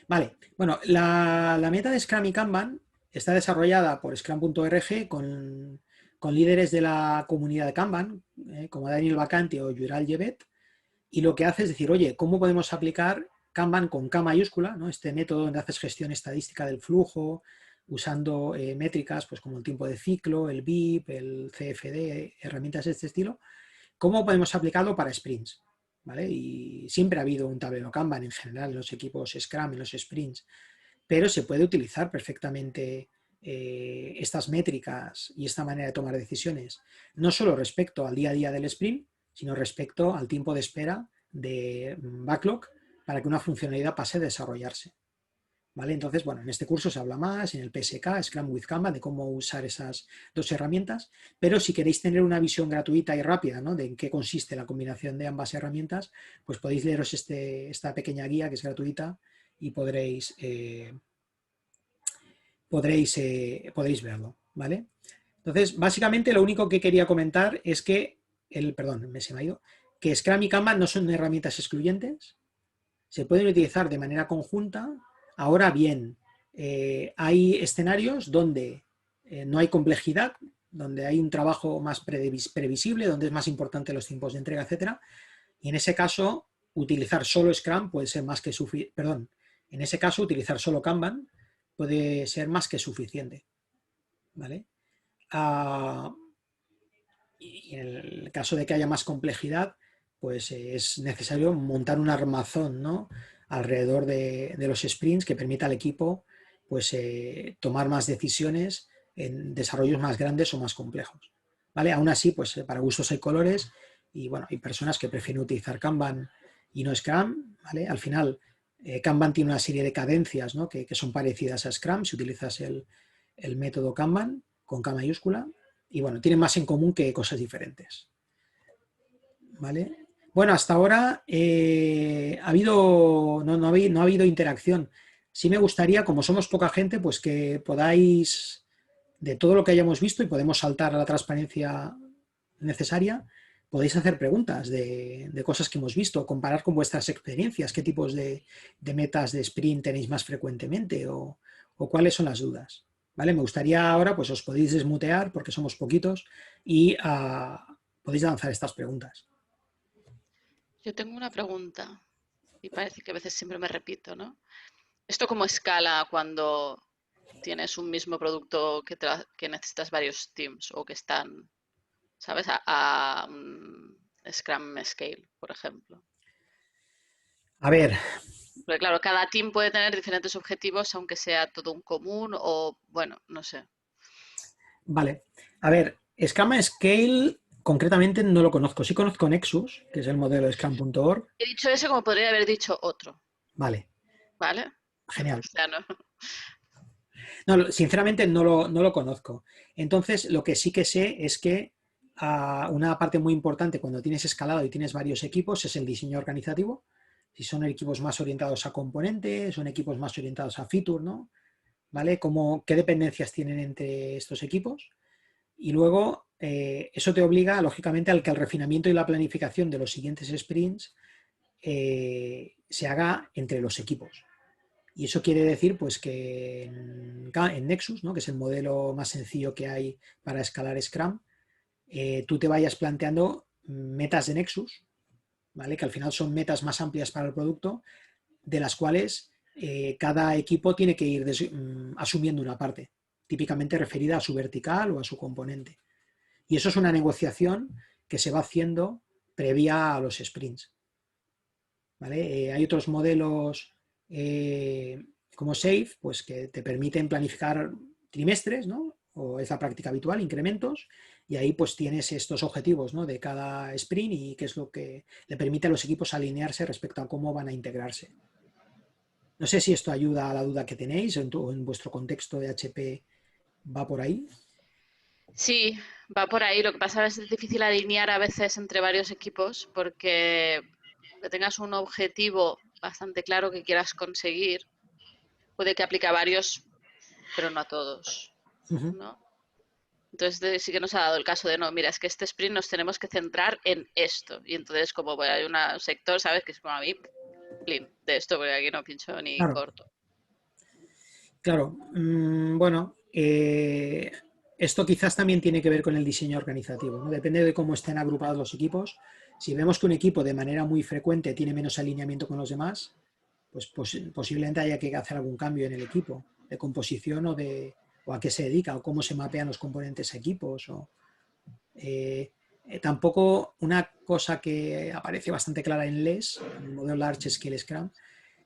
S1: Vale, bueno, la meta de Scrum y Kanban está desarrollada por Scrum.org con líderes de la comunidad de Kanban, como Daniel Bacante o Yural Yevet, y lo que hace es decir, oye, ¿cómo podemos aplicar Kanban con K mayúscula, ¿no?, este método donde haces gestión estadística del flujo, usando métricas pues como el tiempo de ciclo, el BIP, el CFD, herramientas de este estilo? ¿Cómo podemos aplicarlo para sprints? ¿Vale? Y siempre ha habido un tablero Kanban en general en los equipos Scrum, en los sprints, pero se puede utilizar perfectamente estas métricas y esta manera de tomar decisiones, no solo respecto al día a día del sprint, sino respecto al tiempo de espera de backlog para que una funcionalidad pase a desarrollarse. ¿Vale? Entonces, bueno, en este curso se habla más, en el PSK, Scrum with Kanban, de cómo usar esas dos herramientas, pero si queréis tener una visión gratuita y rápida, ¿no?, de en qué consiste la combinación de ambas herramientas, pues podéis leeros esta pequeña guía que es gratuita y podréis verlo, ¿vale? Entonces, básicamente lo único que quería comentar es que, se me ha ido, que Scrum y Kanban no son herramientas excluyentes, se pueden utilizar de manera conjunta. Ahora bien, hay escenarios donde no hay complejidad, donde hay un trabajo más previsible, donde es más importante los tiempos de entrega, etcétera, y en ese caso utilizar solo Scrum puede ser más que suficiente, en ese caso utilizar solo Kanban puede ser más que suficiente, ¿vale? Y en el caso de que haya más complejidad, pues es necesario montar un armazón, ¿no?, alrededor de los sprints que permita al equipo pues, tomar más decisiones en desarrollos más grandes o más complejos. ¿Vale? Aún así, pues para gustos hay colores y bueno, hay personas que prefieren utilizar Kanban y no Scrum. ¿Vale? Al final, Kanban tiene una serie de cadencias, ¿no?, que son parecidas a Scrum si utilizas el método Kanban con K mayúscula. Y bueno, tienen más en común que cosas diferentes. ¿Vale? Bueno, hasta ahora no ha habido interacción. Sí me gustaría, como somos poca gente, pues que podáis, de todo lo que hayamos visto, y podemos saltar a la transparencia necesaria, podéis hacer preguntas de cosas que hemos visto, comparar con vuestras experiencias, qué tipos de metas de sprint tenéis más frecuentemente o cuáles son las dudas. ¿Vale? Me gustaría ahora, pues os podéis desmutear porque somos poquitos y podéis lanzar estas preguntas.
S2: Yo tengo una pregunta y parece que a veces siempre me repito, ¿no? ¿Esto cómo escala cuando tienes un mismo producto que necesitas varios teams o que están, ¿sabes? A Scrum Scale, por ejemplo.
S1: A ver,
S2: Porque claro, cada team puede tener diferentes objetivos, aunque sea todo un común o, bueno, no sé.
S1: vale. A ver, Scrum Scale concretamente no lo conozco. Sí conozco Nexus, que es el modelo de Scrum.org.
S2: He dicho eso como podría haber dicho otro,
S1: Vale,
S2: ¿vale?
S1: genial.
S2: O sea, no.
S1: No, sinceramente no lo conozco. Entonces, lo que sí que sé es que una parte muy importante cuando tienes escalado y tienes varios equipos es el diseño organizativo. Si son equipos más orientados a componentes, son equipos más orientados a feature, ¿no? ¿Vale? ¿Qué dependencias tienen entre estos equipos? Y luego, eso te obliga, lógicamente, al que el refinamiento y la planificación de los siguientes sprints se haga entre los equipos. Y eso quiere decir pues, que en Nexus, ¿no? que es el modelo más sencillo que hay para escalar Scrum, tú te vayas planteando metas de Nexus, ¿vale? que al final son metas más amplias para el producto, de las cuales cada equipo tiene que ir asumiendo una parte, típicamente referida a su vertical o a su componente. Y eso es una negociación que se va haciendo previa a los sprints. ¿Vale? Hay otros modelos como SAFe, pues que te permiten planificar trimestres, ¿no? O es la práctica habitual, incrementos, y ahí pues tienes estos objetivos, ¿no? De cada sprint y qué es lo que le permite a los equipos alinearse respecto a cómo van a integrarse. No sé si esto ayuda a la duda que tenéis o en vuestro contexto de HP va por ahí.
S2: Sí, va por ahí. Lo que pasa es que es difícil alinear a veces entre varios equipos porque que tengas un objetivo bastante claro que quieras conseguir, puede que aplique a varios, pero no a todos,
S1: Uh -huh.
S2: ¿no? Entonces sí que nos ha dado el caso de, no, mira, es que este sprint nos tenemos que centrar en esto. Y entonces como bueno, hay un sector, ¿sabes? Que es como a mí, plin, de esto, porque aquí no pincho ni
S1: Claro,
S2: corto.
S1: claro. Bueno, esto quizás también tiene que ver con el diseño organizativo, ¿no? Depende de cómo estén agrupados los equipos. Si vemos que un equipo de manera muy frecuente tiene menos alineamiento con los demás, pues posiblemente haya que hacer algún cambio en el equipo, de composición o a qué se dedica, o cómo se mapean los componentes a equipos. Tampoco una cosa que aparece bastante clara en LES, en el modelo Large Scale Scrum,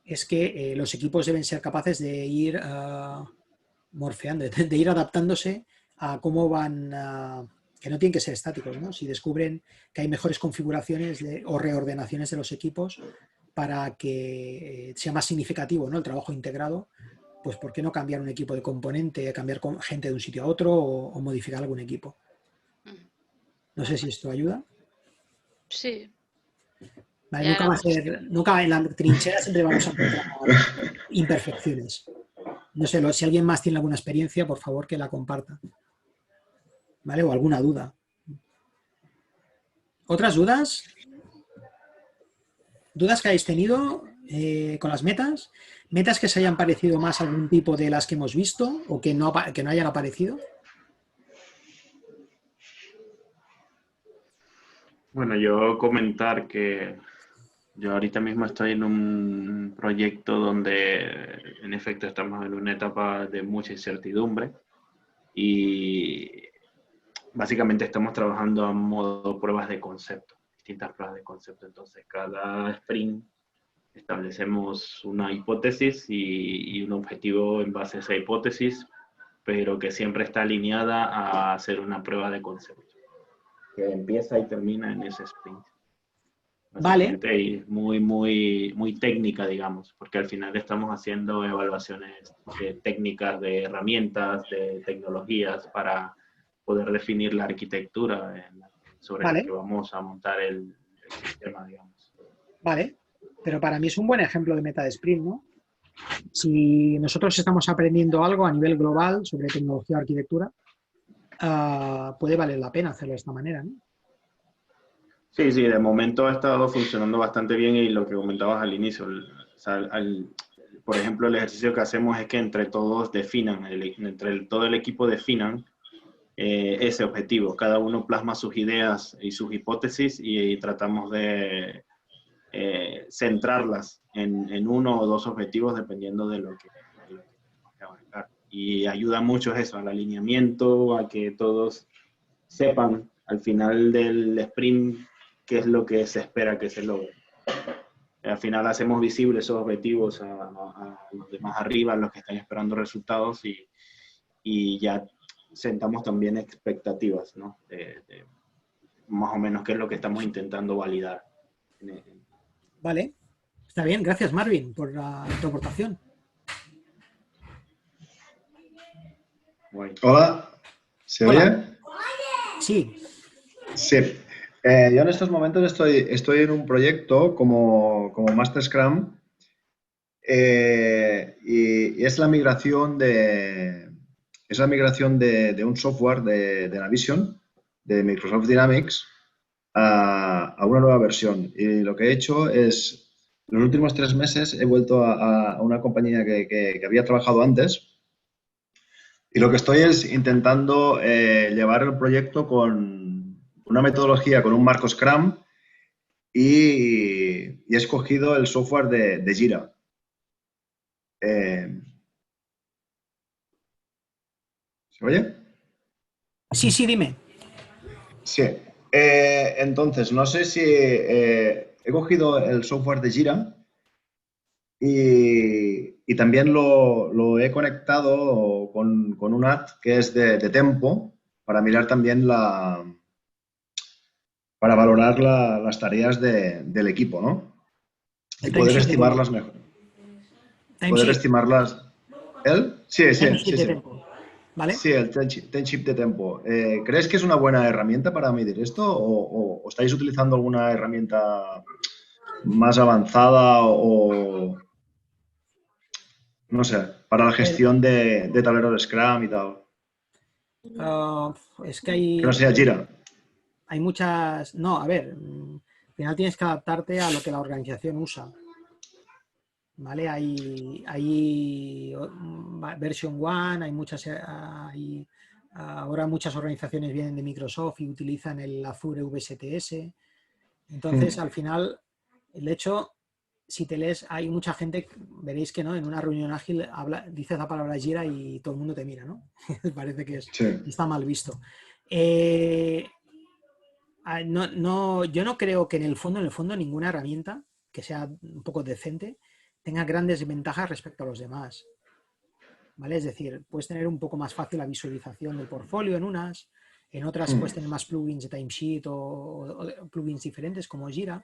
S1: es que los equipos deben ser capaces de ir morfeando, de ir adaptándose a cómo van, que no tienen que ser estáticos, ¿no? Si descubren que hay mejores configuraciones o reordenaciones de los equipos para que sea más significativo, ¿no? El trabajo integrado, pues ¿por qué no cambiar un equipo de componente, cambiar gente de un sitio a otro o modificar algún equipo? No sé si esto ayuda.
S2: Sí,
S1: Vale,
S2: ya
S1: nunca va a
S2: éramos.
S1: ser, nunca en la trinchera siempre vamos a encontrar imperfecciones. No sé, si alguien más tiene alguna experiencia, por favor que la comparta. ¿Vale? O alguna duda. ¿Otras dudas? ¿Dudas que hayáis tenido con las metas? ¿Metas que se hayan parecido más a algún tipo de las que hemos visto o que no hayan aparecido?
S3: Bueno, yo comentar que yo ahorita mismo estoy en un proyecto donde en efecto estamos en una etapa de mucha incertidumbre y básicamente estamos trabajando a modo pruebas de concepto, distintas pruebas de concepto. Entonces, cada sprint establecemos una hipótesis y un objetivo en base a esa hipótesis, pero que siempre está alineada a hacer una prueba de concepto, que empieza y termina en ese sprint.
S1: Vale,
S3: Básicamente es muy técnica, digamos, porque al final estamos haciendo evaluaciones técnicas de herramientas, de tecnologías para poder definir la arquitectura sobre la que
S1: vale,
S3: vamos a montar el sistema, digamos.
S1: vale. Pero para mí es un buen ejemplo de meta de sprint, ¿no? Si nosotros estamos aprendiendo algo a nivel global sobre tecnología o arquitectura, puede valer la pena hacerlo de esta manera, ¿no?
S3: Sí, sí, de momento ha estado funcionando bastante bien y lo que comentabas al inicio, o sea, por ejemplo, el ejercicio que hacemos es que entre todos definan, todo el equipo definan ese objetivo. Cada uno plasma sus ideas y sus hipótesis y tratamos de centrarlas en uno o dos objetivos dependiendo de lo que tenemos que abarcar. Y ayuda mucho eso, al alineamiento, a que todos sepan al final del sprint qué es lo que se espera que se logre. Al final hacemos visibles esos objetivos a los demás arriba, a los que están esperando resultados y ya sentamos también expectativas, ¿no? De más o menos qué es lo que estamos intentando validar.
S1: Vale, está bien. Gracias, Marvin, por tu aportación.
S3: Bueno.
S4: Hola, ¿se
S1: Hola.
S4: oye?
S1: Sí.
S4: Sí. Yo en estos momentos estoy en un proyecto como Master Scrum y es la migración de un software de Navision, de Microsoft Dynamics, a una nueva versión. Y lo que he hecho es, en los últimos 3 meses he vuelto a una compañía que había trabajado antes. Y lo que estoy es intentando llevar el proyecto con una metodología, con un marco Scrum y he escogido el software de Jira. ¿Se oye?
S1: Sí, sí, dime.
S4: Sí. Entonces, no sé si he cogido el software de Jira y también lo he conectado con un app que es de Tempo para mirar también para valorar las tareas del equipo, ¿no? Y
S1: El
S4: poder
S1: timesheet
S4: estimarlas mejor. Poder
S1: timesheet.
S4: estimarlas. ¿El? Sí, sí,
S1: Timesheet
S4: sí,
S1: de
S4: sí.
S1: tiempo. ¿Vale?
S4: Sí, el Timesheet de Tempo. ¿Crees que es una buena herramienta para medir esto o estáis utilizando alguna herramienta más avanzada o no sé, para la
S1: A ver,
S4: gestión de tablero de Scrum y tal?
S1: es que
S4: Que no sea Jira.
S1: hay muchas. No, a ver, al final tienes que adaptarte a lo que la organización usa. ¿Vale? Hay version 1, hay muchas. Ahora muchas organizaciones vienen de Microsoft y utilizan el Azure VSTS. Entonces, al final, el hecho, si te lees, hay mucha gente, veréis que no, en una reunión ágil dices la palabra Jira y todo el mundo te mira, ¿no? Parece que
S4: Sí.
S1: está mal visto. Yo no creo que en el fondo, ninguna herramienta que sea un poco decente tenga grandes ventajas respecto a los demás. ¿Vale? Es decir, puedes tener un poco más fácil la visualización del portfolio en otras puedes tener más plugins de timesheet o plugins diferentes como Jira.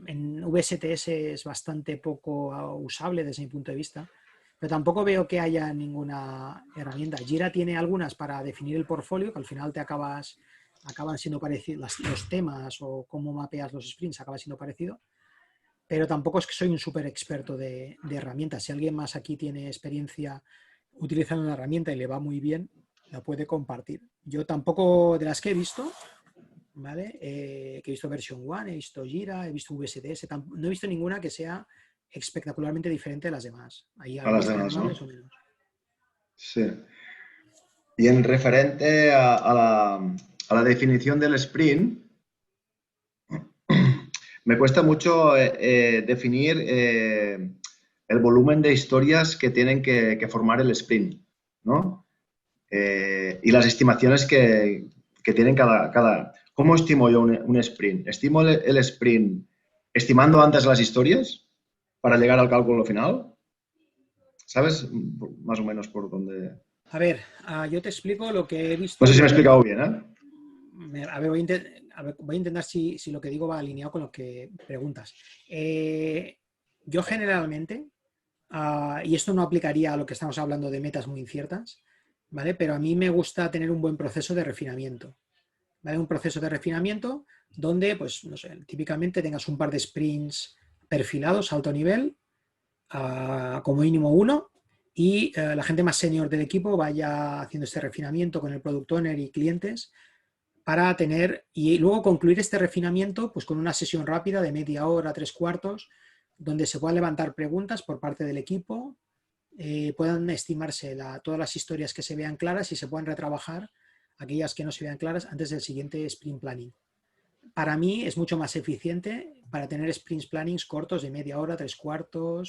S1: En VSTS es bastante poco usable desde mi punto de vista, pero tampoco veo que haya ninguna herramienta. Jira tiene algunas para definir el portfolio, que al final acaban siendo parecidos, los temas o cómo mapeas los sprints acaba siendo parecido, pero tampoco es que soy un súper experto de herramientas. Si alguien más aquí tiene experiencia utilizando una herramienta y le va muy bien, la puede compartir. Yo tampoco, de las que he visto, ¿vale? Que he visto version 1, he visto Jira, he visto VSTS, no he visto ninguna que sea espectacularmente diferente de las demás. Hay
S4: A las
S1: algunas
S4: demás, ¿no?
S1: más o menos.
S4: Sí. Y en referente a la definición del sprint, me cuesta mucho definir el volumen de historias que tienen que formar el sprint, ¿no? Y las estimaciones que tienen cada. ¿Cómo estimo yo un sprint? ¿Estimo el sprint estimando antes las historias para llegar al cálculo final? ¿Sabes más o menos por dónde?
S1: A ver, yo te explico lo que he
S4: No
S1: visto
S4: sé si me he
S1: yo.
S4: explicado bien, ¿eh?
S1: A ver, voy a intentar si lo que digo va alineado con lo que preguntas. Yo generalmente, y esto no aplicaría a lo que estamos hablando de metas muy inciertas, ¿vale? Pero a mí me gusta tener un buen proceso de refinamiento, ¿vale? Un proceso de refinamiento donde, pues, no sé, típicamente tengas un par de sprints perfilados a alto nivel, como mínimo uno, y la gente más senior del equipo vaya haciendo este refinamiento con el product owner y clientes para tener, y luego concluir este refinamiento pues con una sesión rápida de media hora, 3/4, donde se puedan levantar preguntas por parte del equipo, puedan estimarse todas las historias que se vean claras y se puedan retrabajar aquellas que no se vean claras antes del siguiente sprint planning. Para mí es mucho más eficiente para tener sprint plannings cortos de media hora, 3/4,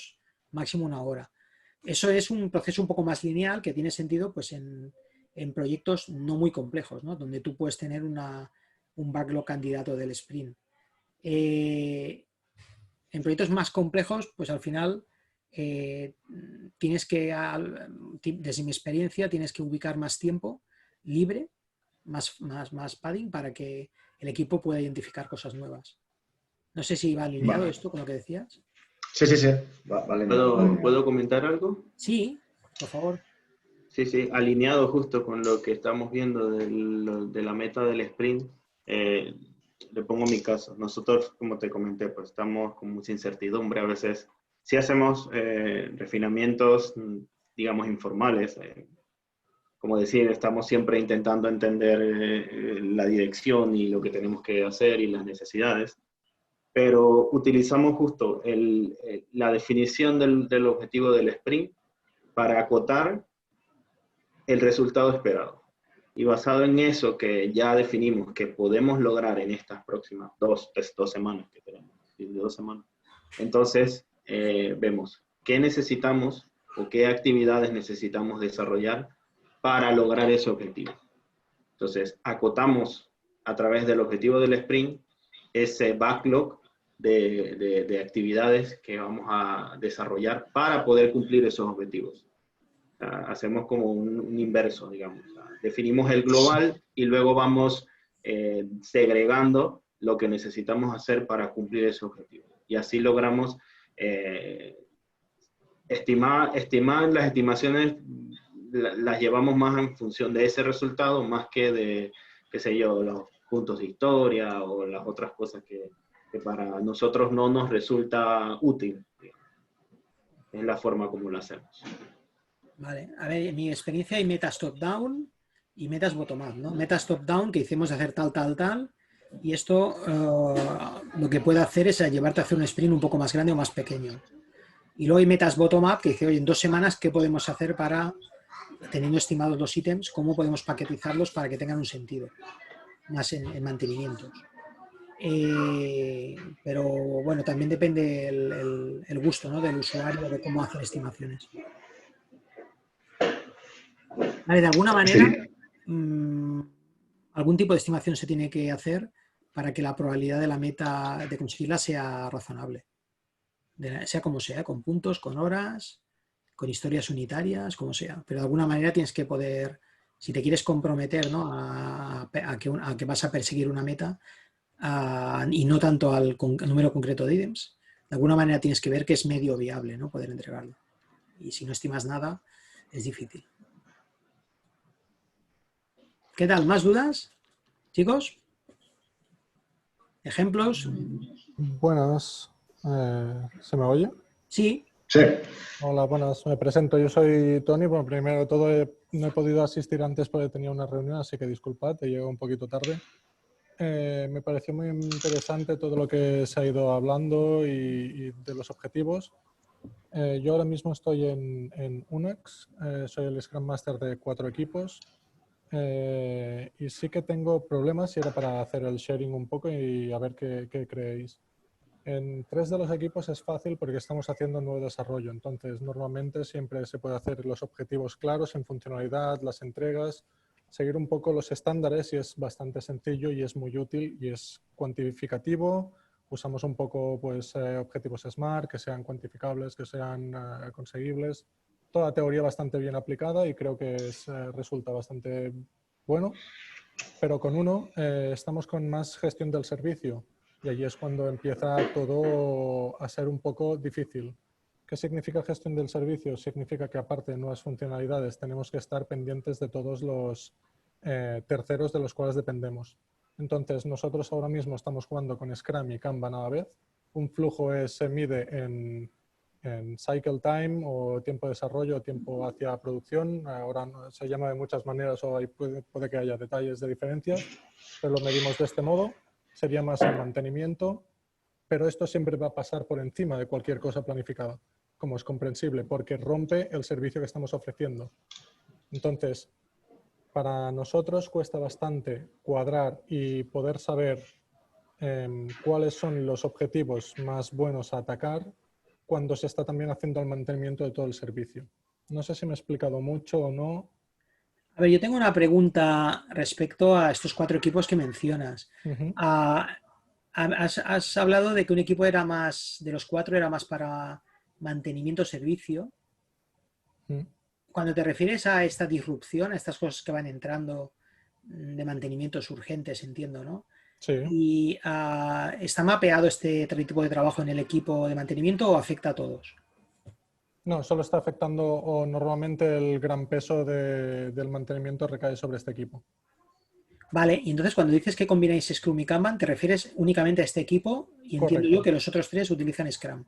S1: máximo 1 hora. Eso es un proceso un poco más lineal que tiene sentido pues en proyectos no muy complejos, ¿no? Donde tú puedes tener un backlog candidato del sprint. En proyectos más complejos, pues al final tienes que, desde mi experiencia, tienes que ubicar más tiempo libre, más padding para que el equipo pueda identificar cosas nuevas. No sé si va alineado esto con lo que decías.
S4: Sí. Vale.
S3: ¿Puedo comentar algo?
S1: Sí, por favor.
S3: Sí, alineado justo con lo que estamos viendo de la meta del sprint. Le pongo mi caso. Nosotros, como te comenté, pues estamos con mucha incertidumbre. A veces sí hacemos refinamientos, digamos, informales. Como decir, estamos siempre intentando entender la dirección y lo que tenemos que hacer y las necesidades. Pero utilizamos justo la definición del objetivo del sprint para acotar el resultado esperado. Y basado en eso que ya definimos que podemos lograr en estas próximas 2 semanas que tenemos, de 2 semanas, entonces vemos qué necesitamos o qué actividades necesitamos desarrollar para lograr ese objetivo. Entonces, acotamos a través del objetivo del sprint ese backlog de actividades que vamos a desarrollar para poder cumplir esos objetivos. Hacemos como un inverso, digamos. Definimos el global y luego vamos segregando lo que necesitamos hacer para cumplir ese objetivo. Y así logramos estimar las estimaciones, las llevamos más en función de ese resultado, más que de, qué sé yo, los puntos de historia o las otras cosas que para nosotros no nos resulta útil. Es la forma como lo hacemos.
S1: Vale, a ver, en mi experiencia hay metas top-down y metas bottom-up, ¿no? Metas top-down que hicimos de hacer tal, y esto lo que puede hacer es llevarte a hacer un sprint un poco más grande o más pequeño. Y luego hay metas bottom-up que dice, oye, en 2 semanas, ¿qué podemos hacer para, teniendo estimados los ítems, cómo podemos paquetizarlos para que tengan un sentido, más en mantenimientos? Pero bueno, también depende el gusto, ¿no?, del usuario, de cómo hacer estimaciones. Vale, de alguna manera, algún tipo de estimación se tiene que hacer para que la probabilidad de la meta de conseguirla sea razonable. Sea como sea, con puntos, con horas, con historias unitarias, como sea. Pero de alguna manera tienes que poder, si te quieres comprometer, ¿no?, a que vas a perseguir una meta y no tanto al número concreto de ítems, de alguna manera tienes que ver que es medio viable, ¿no?, poder entregarlo. Y si no estimas nada, es difícil. ¿Qué tal? ¿Más dudas, chicos? ¿Ejemplos?
S5: Buenas. ¿Se me oye?
S1: Sí.
S4: Sí.
S5: Hola, buenas. Me presento. Yo soy Tony. Bueno, primero de todo no he podido asistir antes porque tenía una reunión, así que disculpad, he llegado un poquito tarde. Me pareció muy interesante todo lo que se ha ido hablando y de los objetivos. Yo ahora mismo estoy en UNAX, soy el Scrum Master de 4 equipos. Y sí que tengo problemas y era para hacer el sharing un poco y a ver qué creéis. En 3 de los equipos es fácil porque estamos haciendo nuevo desarrollo, entonces normalmente siempre se puede hacer los objetivos claros en funcionalidad, las entregas, seguir un poco los estándares y es bastante sencillo y es muy útil y es cuantificativo. Usamos un poco pues, objetivos SMART, que sean cuantificables, que sean conseguibles. Toda teoría bastante bien aplicada y creo que resulta bastante bueno. Pero con uno estamos con más gestión del servicio y allí es cuando empieza todo a ser un poco difícil. ¿Qué significa gestión del servicio? Significa que aparte de nuevas funcionalidades tenemos que estar pendientes de todos los terceros de los cuales dependemos. Entonces nosotros ahora mismo estamos jugando con Scrum y Kanban a la vez. Un flujo se mide en en cycle time o tiempo de desarrollo o tiempo hacia producción. Ahora se llama de muchas maneras o puede que haya detalles de diferencias, pero lo medimos de este modo. Sería más el mantenimiento, pero esto siempre va a pasar por encima de cualquier cosa planificada, como es comprensible, porque rompe el servicio que estamos ofreciendo. Entonces, para nosotros cuesta bastante cuadrar y poder saber cuáles son los objetivos más buenos a atacar cuando se está también haciendo el mantenimiento de todo el servicio. No sé si me he explicado mucho o no.
S1: A ver, yo tengo una pregunta respecto a estos 4 equipos que mencionas.
S5: Uh-huh.
S1: Has hablado de que un equipo era más, de los 4 era más para mantenimiento-servicio.
S5: Uh-huh.
S1: Cuando te refieres a esta disrupción, a estas cosas que van entrando de mantenimientos urgentes, entiendo, ¿no?
S5: Sí.
S1: ¿Y está mapeado este tipo de trabajo en el equipo de mantenimiento o afecta a todos?
S5: No, solo está afectando o normalmente el gran peso del mantenimiento recae sobre este equipo.
S1: Vale, y entonces cuando dices que combináis Scrum y Kanban, te refieres únicamente a este equipo y entiendo
S5: Correcto.
S1: yo que los otros 3 utilizan Scrum.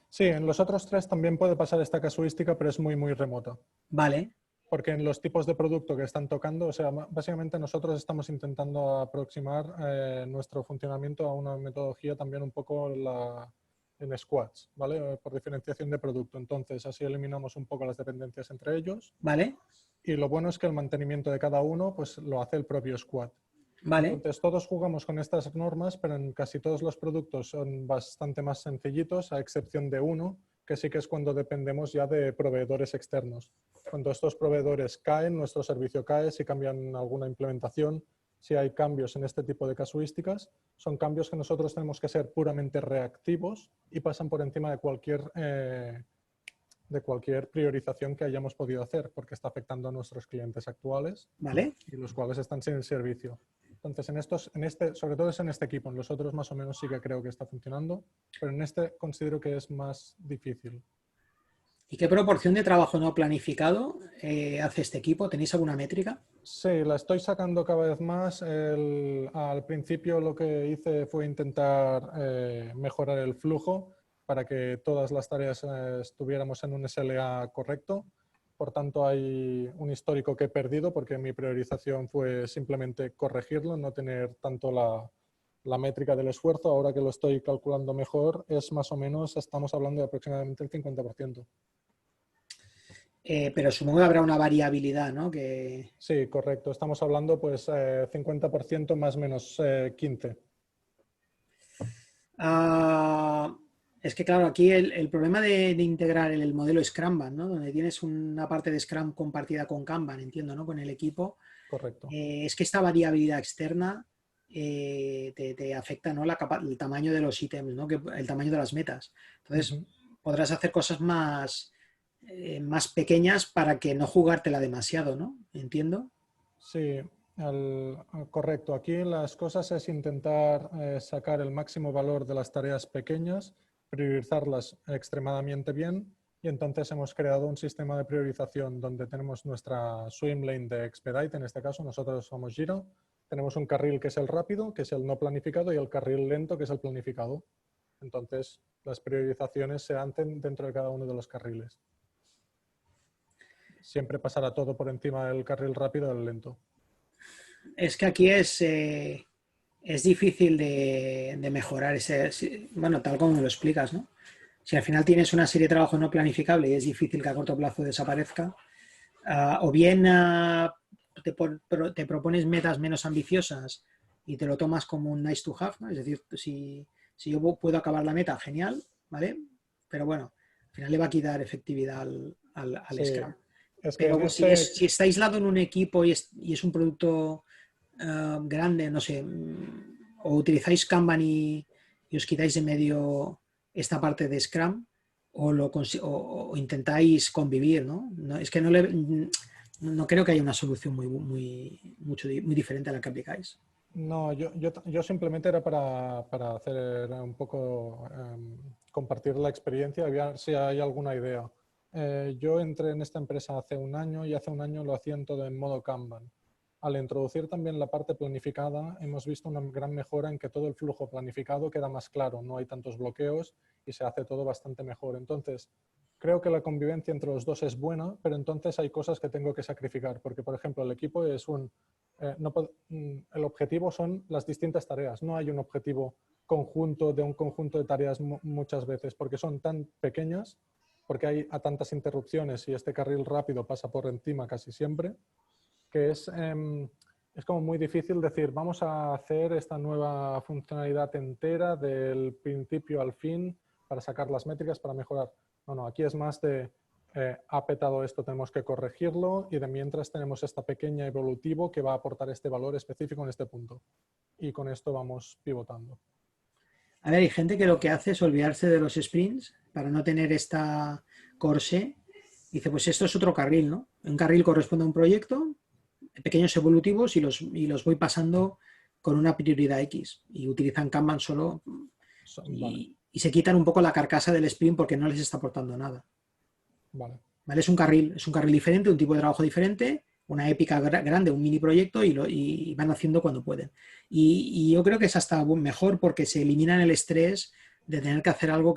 S5: Sí, en los otros 3 también puede pasar esta casuística, pero es muy, muy remota.
S1: Vale.
S5: Porque en los tipos de producto que están tocando, o sea, básicamente nosotros estamos intentando aproximar nuestro funcionamiento a una metodología también un poco en squads, ¿vale? Por diferenciación de producto. Entonces, así eliminamos un poco las dependencias entre ellos.
S1: Vale.
S5: Y lo bueno es que el mantenimiento de cada uno, pues lo hace el propio squad.
S1: Vale.
S5: Entonces, todos jugamos con estas normas, pero en casi todos los productos son bastante más sencillitos, a excepción de uno, que sí que es cuando dependemos ya de proveedores externos. Cuando estos proveedores caen, nuestro servicio cae, si cambian alguna implementación, si hay cambios en este tipo de casuísticas, son cambios que nosotros tenemos que ser puramente reactivos y pasan por encima de cualquier priorización que hayamos podido hacer, porque está afectando a nuestros clientes actuales.
S1: Vale.
S5: Y los cuales están sin el servicio. Entonces, sobre todo es en este equipo, en los otros más o menos sí que creo que está funcionando, pero en este considero que es más difícil.
S1: ¿Y qué proporción de trabajo no planificado hace este equipo? ¿Tenéis alguna métrica?
S5: Sí, la estoy sacando cada vez más. Al principio lo que hice fue intentar mejorar el flujo para que todas las tareas estuviéramos en un SLA correcto. Por tanto, hay un histórico que he perdido porque mi priorización fue simplemente corregirlo, no tener tanto la métrica del esfuerzo. Ahora que lo estoy calculando mejor, es más o menos, estamos hablando de aproximadamente el 50%.
S1: Pero supongo que habrá una variabilidad, ¿no?
S5: Sí, correcto. Estamos hablando pues 50% más menos 15%.
S1: Es que claro, aquí el problema de integrar el modelo Scrum, ¿no? Donde tienes una parte de Scrum compartida con Kanban, entiendo, ¿no? Con el equipo.
S5: Correcto.
S1: Es que esta variabilidad externa te afecta, ¿no? El tamaño de los ítems, ¿no? El tamaño de las metas. Entonces, podrás hacer cosas más pequeñas para que no jugártela demasiado, ¿no? Entiendo.
S5: Sí, correcto. Aquí las cosas es intentar sacar el máximo valor de las tareas pequeñas, priorizarlas extremadamente bien, y entonces hemos creado un sistema de priorización donde tenemos nuestra swim lane de Expedite, en este caso nosotros somos Jira, tenemos un carril que es el rápido, que es el no planificado, y el carril lento, que es el planificado. Entonces las priorizaciones se hacen dentro de cada uno de los carriles. Siempre pasará todo por encima del carril rápido del lento.
S1: Es que aquí es difícil de mejorar bueno, tal como me lo explicas, ¿no? Si al final tienes una serie de trabajo no planificable y es difícil que a corto plazo desaparezca, o bien te propones metas menos ambiciosas y te lo tomas como un nice to have, ¿no? Es decir, si yo puedo acabar la meta, genial, ¿vale? Pero bueno, al final le va a quitar efectividad al
S5: Sí,
S1: Scrum.
S5: es que
S1: Pero si está aislado en un equipo y es un producto grande, no sé, o utilizáis Kanban y os quitáis de medio esta parte de Scrum, o intentáis convivir, ¿no? Es que no creo que haya una solución muy diferente a la que aplicáis.
S5: No, yo simplemente era para hacer un poco, compartir la experiencia y ver si hay alguna idea. Yo entré en esta empresa hace un año y hace un año lo hacían todo en modo Kanban. al introducir también la parte planificada, hemos visto una gran mejora en que todo el flujo planificado queda más claro, no hay tantos bloqueos y se hace todo bastante mejor. Entonces, creo que la convivencia entre los dos es buena, pero entonces hay cosas que tengo que sacrificar, porque, por ejemplo, el equipo es el objetivo son las distintas tareas, no hay un objetivo conjunto de un conjunto de tareas muchas veces, porque son tan pequeñas, porque hay a tantas interrupciones y este carril rápido pasa por encima casi siempre, que es como muy difícil decir, vamos a hacer esta nueva funcionalidad entera del principio al fin para sacar las métricas, para mejorar. No, aquí es más de ha petado esto, tenemos que corregirlo y de mientras tenemos esta pequeña evolutivo que va a aportar este valor específico en este punto. Y con esto vamos pivotando.
S1: A ver, hay gente que lo que hace es olvidarse de los sprints para no tener esta corsé. Dice, pues esto es otro carril, ¿no? Un carril corresponde a un proyecto, pequeños evolutivos y los voy pasando con una prioridad X. Y utilizan Kanban solo y se quitan un poco la carcasa del sprint porque no les está aportando nada.
S5: Vale.
S1: ¿Vale? Es un carril diferente, un tipo de trabajo diferente, una épica grande, un mini proyecto y van haciendo cuando pueden. Y yo creo que es hasta mejor porque se eliminan el estrés de tener que hacer algo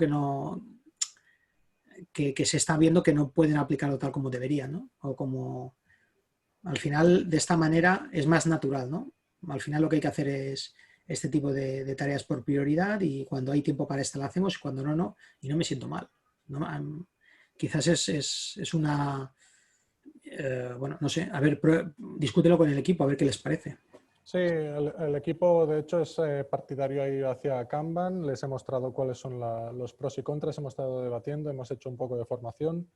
S1: que se está viendo que no pueden aplicarlo tal como deberían, ¿no? O como al final de esta manera es más natural, ¿no? Al final lo que hay que hacer es este tipo de tareas por prioridad y cuando hay tiempo para esta la hacemos y cuando no, y no me siento mal. ¿No? Quizás es una... bueno, no sé, a ver, discútelo con el equipo, a ver qué les parece.
S5: Sí, el equipo de hecho es partidario ahí hacia Kanban, les he mostrado cuáles son los pros y contras, hemos estado debatiendo, hemos hecho un poco de formación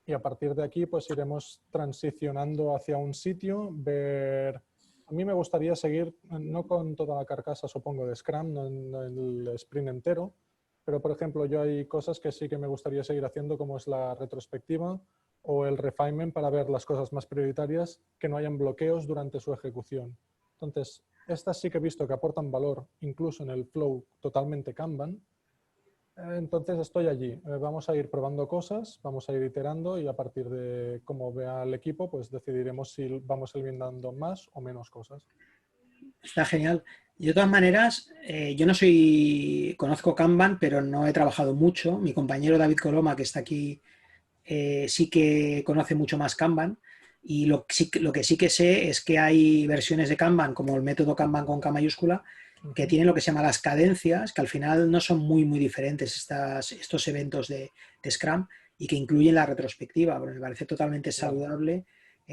S5: y a partir de aquí pues iremos transicionando hacia un sitio, ver... A mí me gustaría seguir, no con toda la carcasa supongo de Scrum, no en el sprint entero, pero por ejemplo yo hay cosas que sí que me gustaría seguir haciendo como es la retrospectiva o el refinement para ver las cosas más prioritarias, que no hayan bloqueos durante su ejecución. Entonces, estas sí que he visto que aportan valor incluso en el flow totalmente Kanban. Entonces estoy allí. Vamos a ir probando cosas, vamos a ir iterando y a partir de cómo vea el equipo, pues decidiremos si vamos eliminando más o menos cosas.
S1: Está genial. Y de todas maneras, yo no conozco Kanban, pero no he trabajado mucho. Mi compañero David Coloma, que está aquí, sí que conoce mucho más Kanban. Y lo que sí que sé es que hay versiones de Kanban, como el método Kanban con K mayúscula, que tienen lo que se llama las cadencias, que al final no son muy diferentes estos eventos de Scrum y que incluyen la retrospectiva. Porque me parece totalmente saludable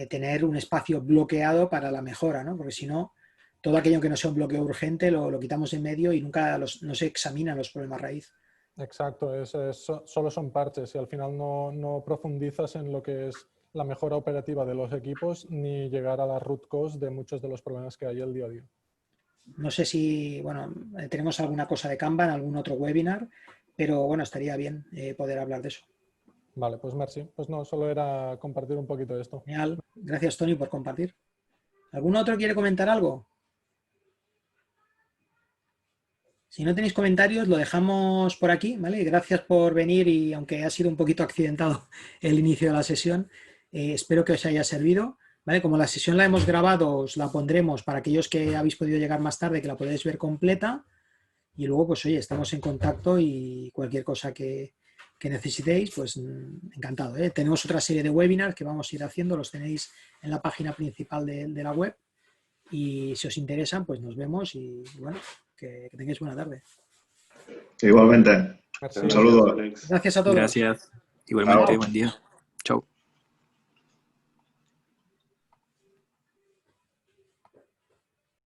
S1: tener un espacio bloqueado para la mejora, ¿no? Porque si no, todo aquello que no sea un bloqueo urgente lo quitamos en medio y nunca no se examinan los problemas raíz.
S5: Exacto, solo son parches y al final no profundizas en lo que es la mejora operativa de los equipos ni llegar a la root cause de muchos de los problemas que hay el día a día.
S1: No sé si, bueno, tenemos alguna cosa de Kanban, algún otro webinar, pero bueno, estaría bien poder hablar de eso.
S5: Vale, pues merci. Pues no, solo era compartir un poquito de esto.
S1: Genial. Gracias, Tony, por compartir. ¿Algún otro quiere comentar algo? Si no tenéis comentarios, lo dejamos por aquí, ¿vale? Gracias por venir y aunque ha sido un poquito accidentado el inicio de la sesión, espero que os haya servido. ¿Vale? Como la sesión la hemos grabado, os la pondremos para aquellos que habéis podido llegar más tarde, que la podáis ver completa. Y luego, pues oye, estamos en contacto y cualquier cosa que necesitéis, pues encantado. Tenemos otra serie de webinars que vamos a ir haciendo, los tenéis en la página principal de la web. Y si os interesan, pues nos vemos y bueno, que tengáis buena tarde.
S4: Igualmente.
S5: Merci.
S4: Un saludo.
S3: Alex.
S1: Gracias a todos.
S6: Gracias. Igualmente,
S4: Chao.
S6: buen día. Chau.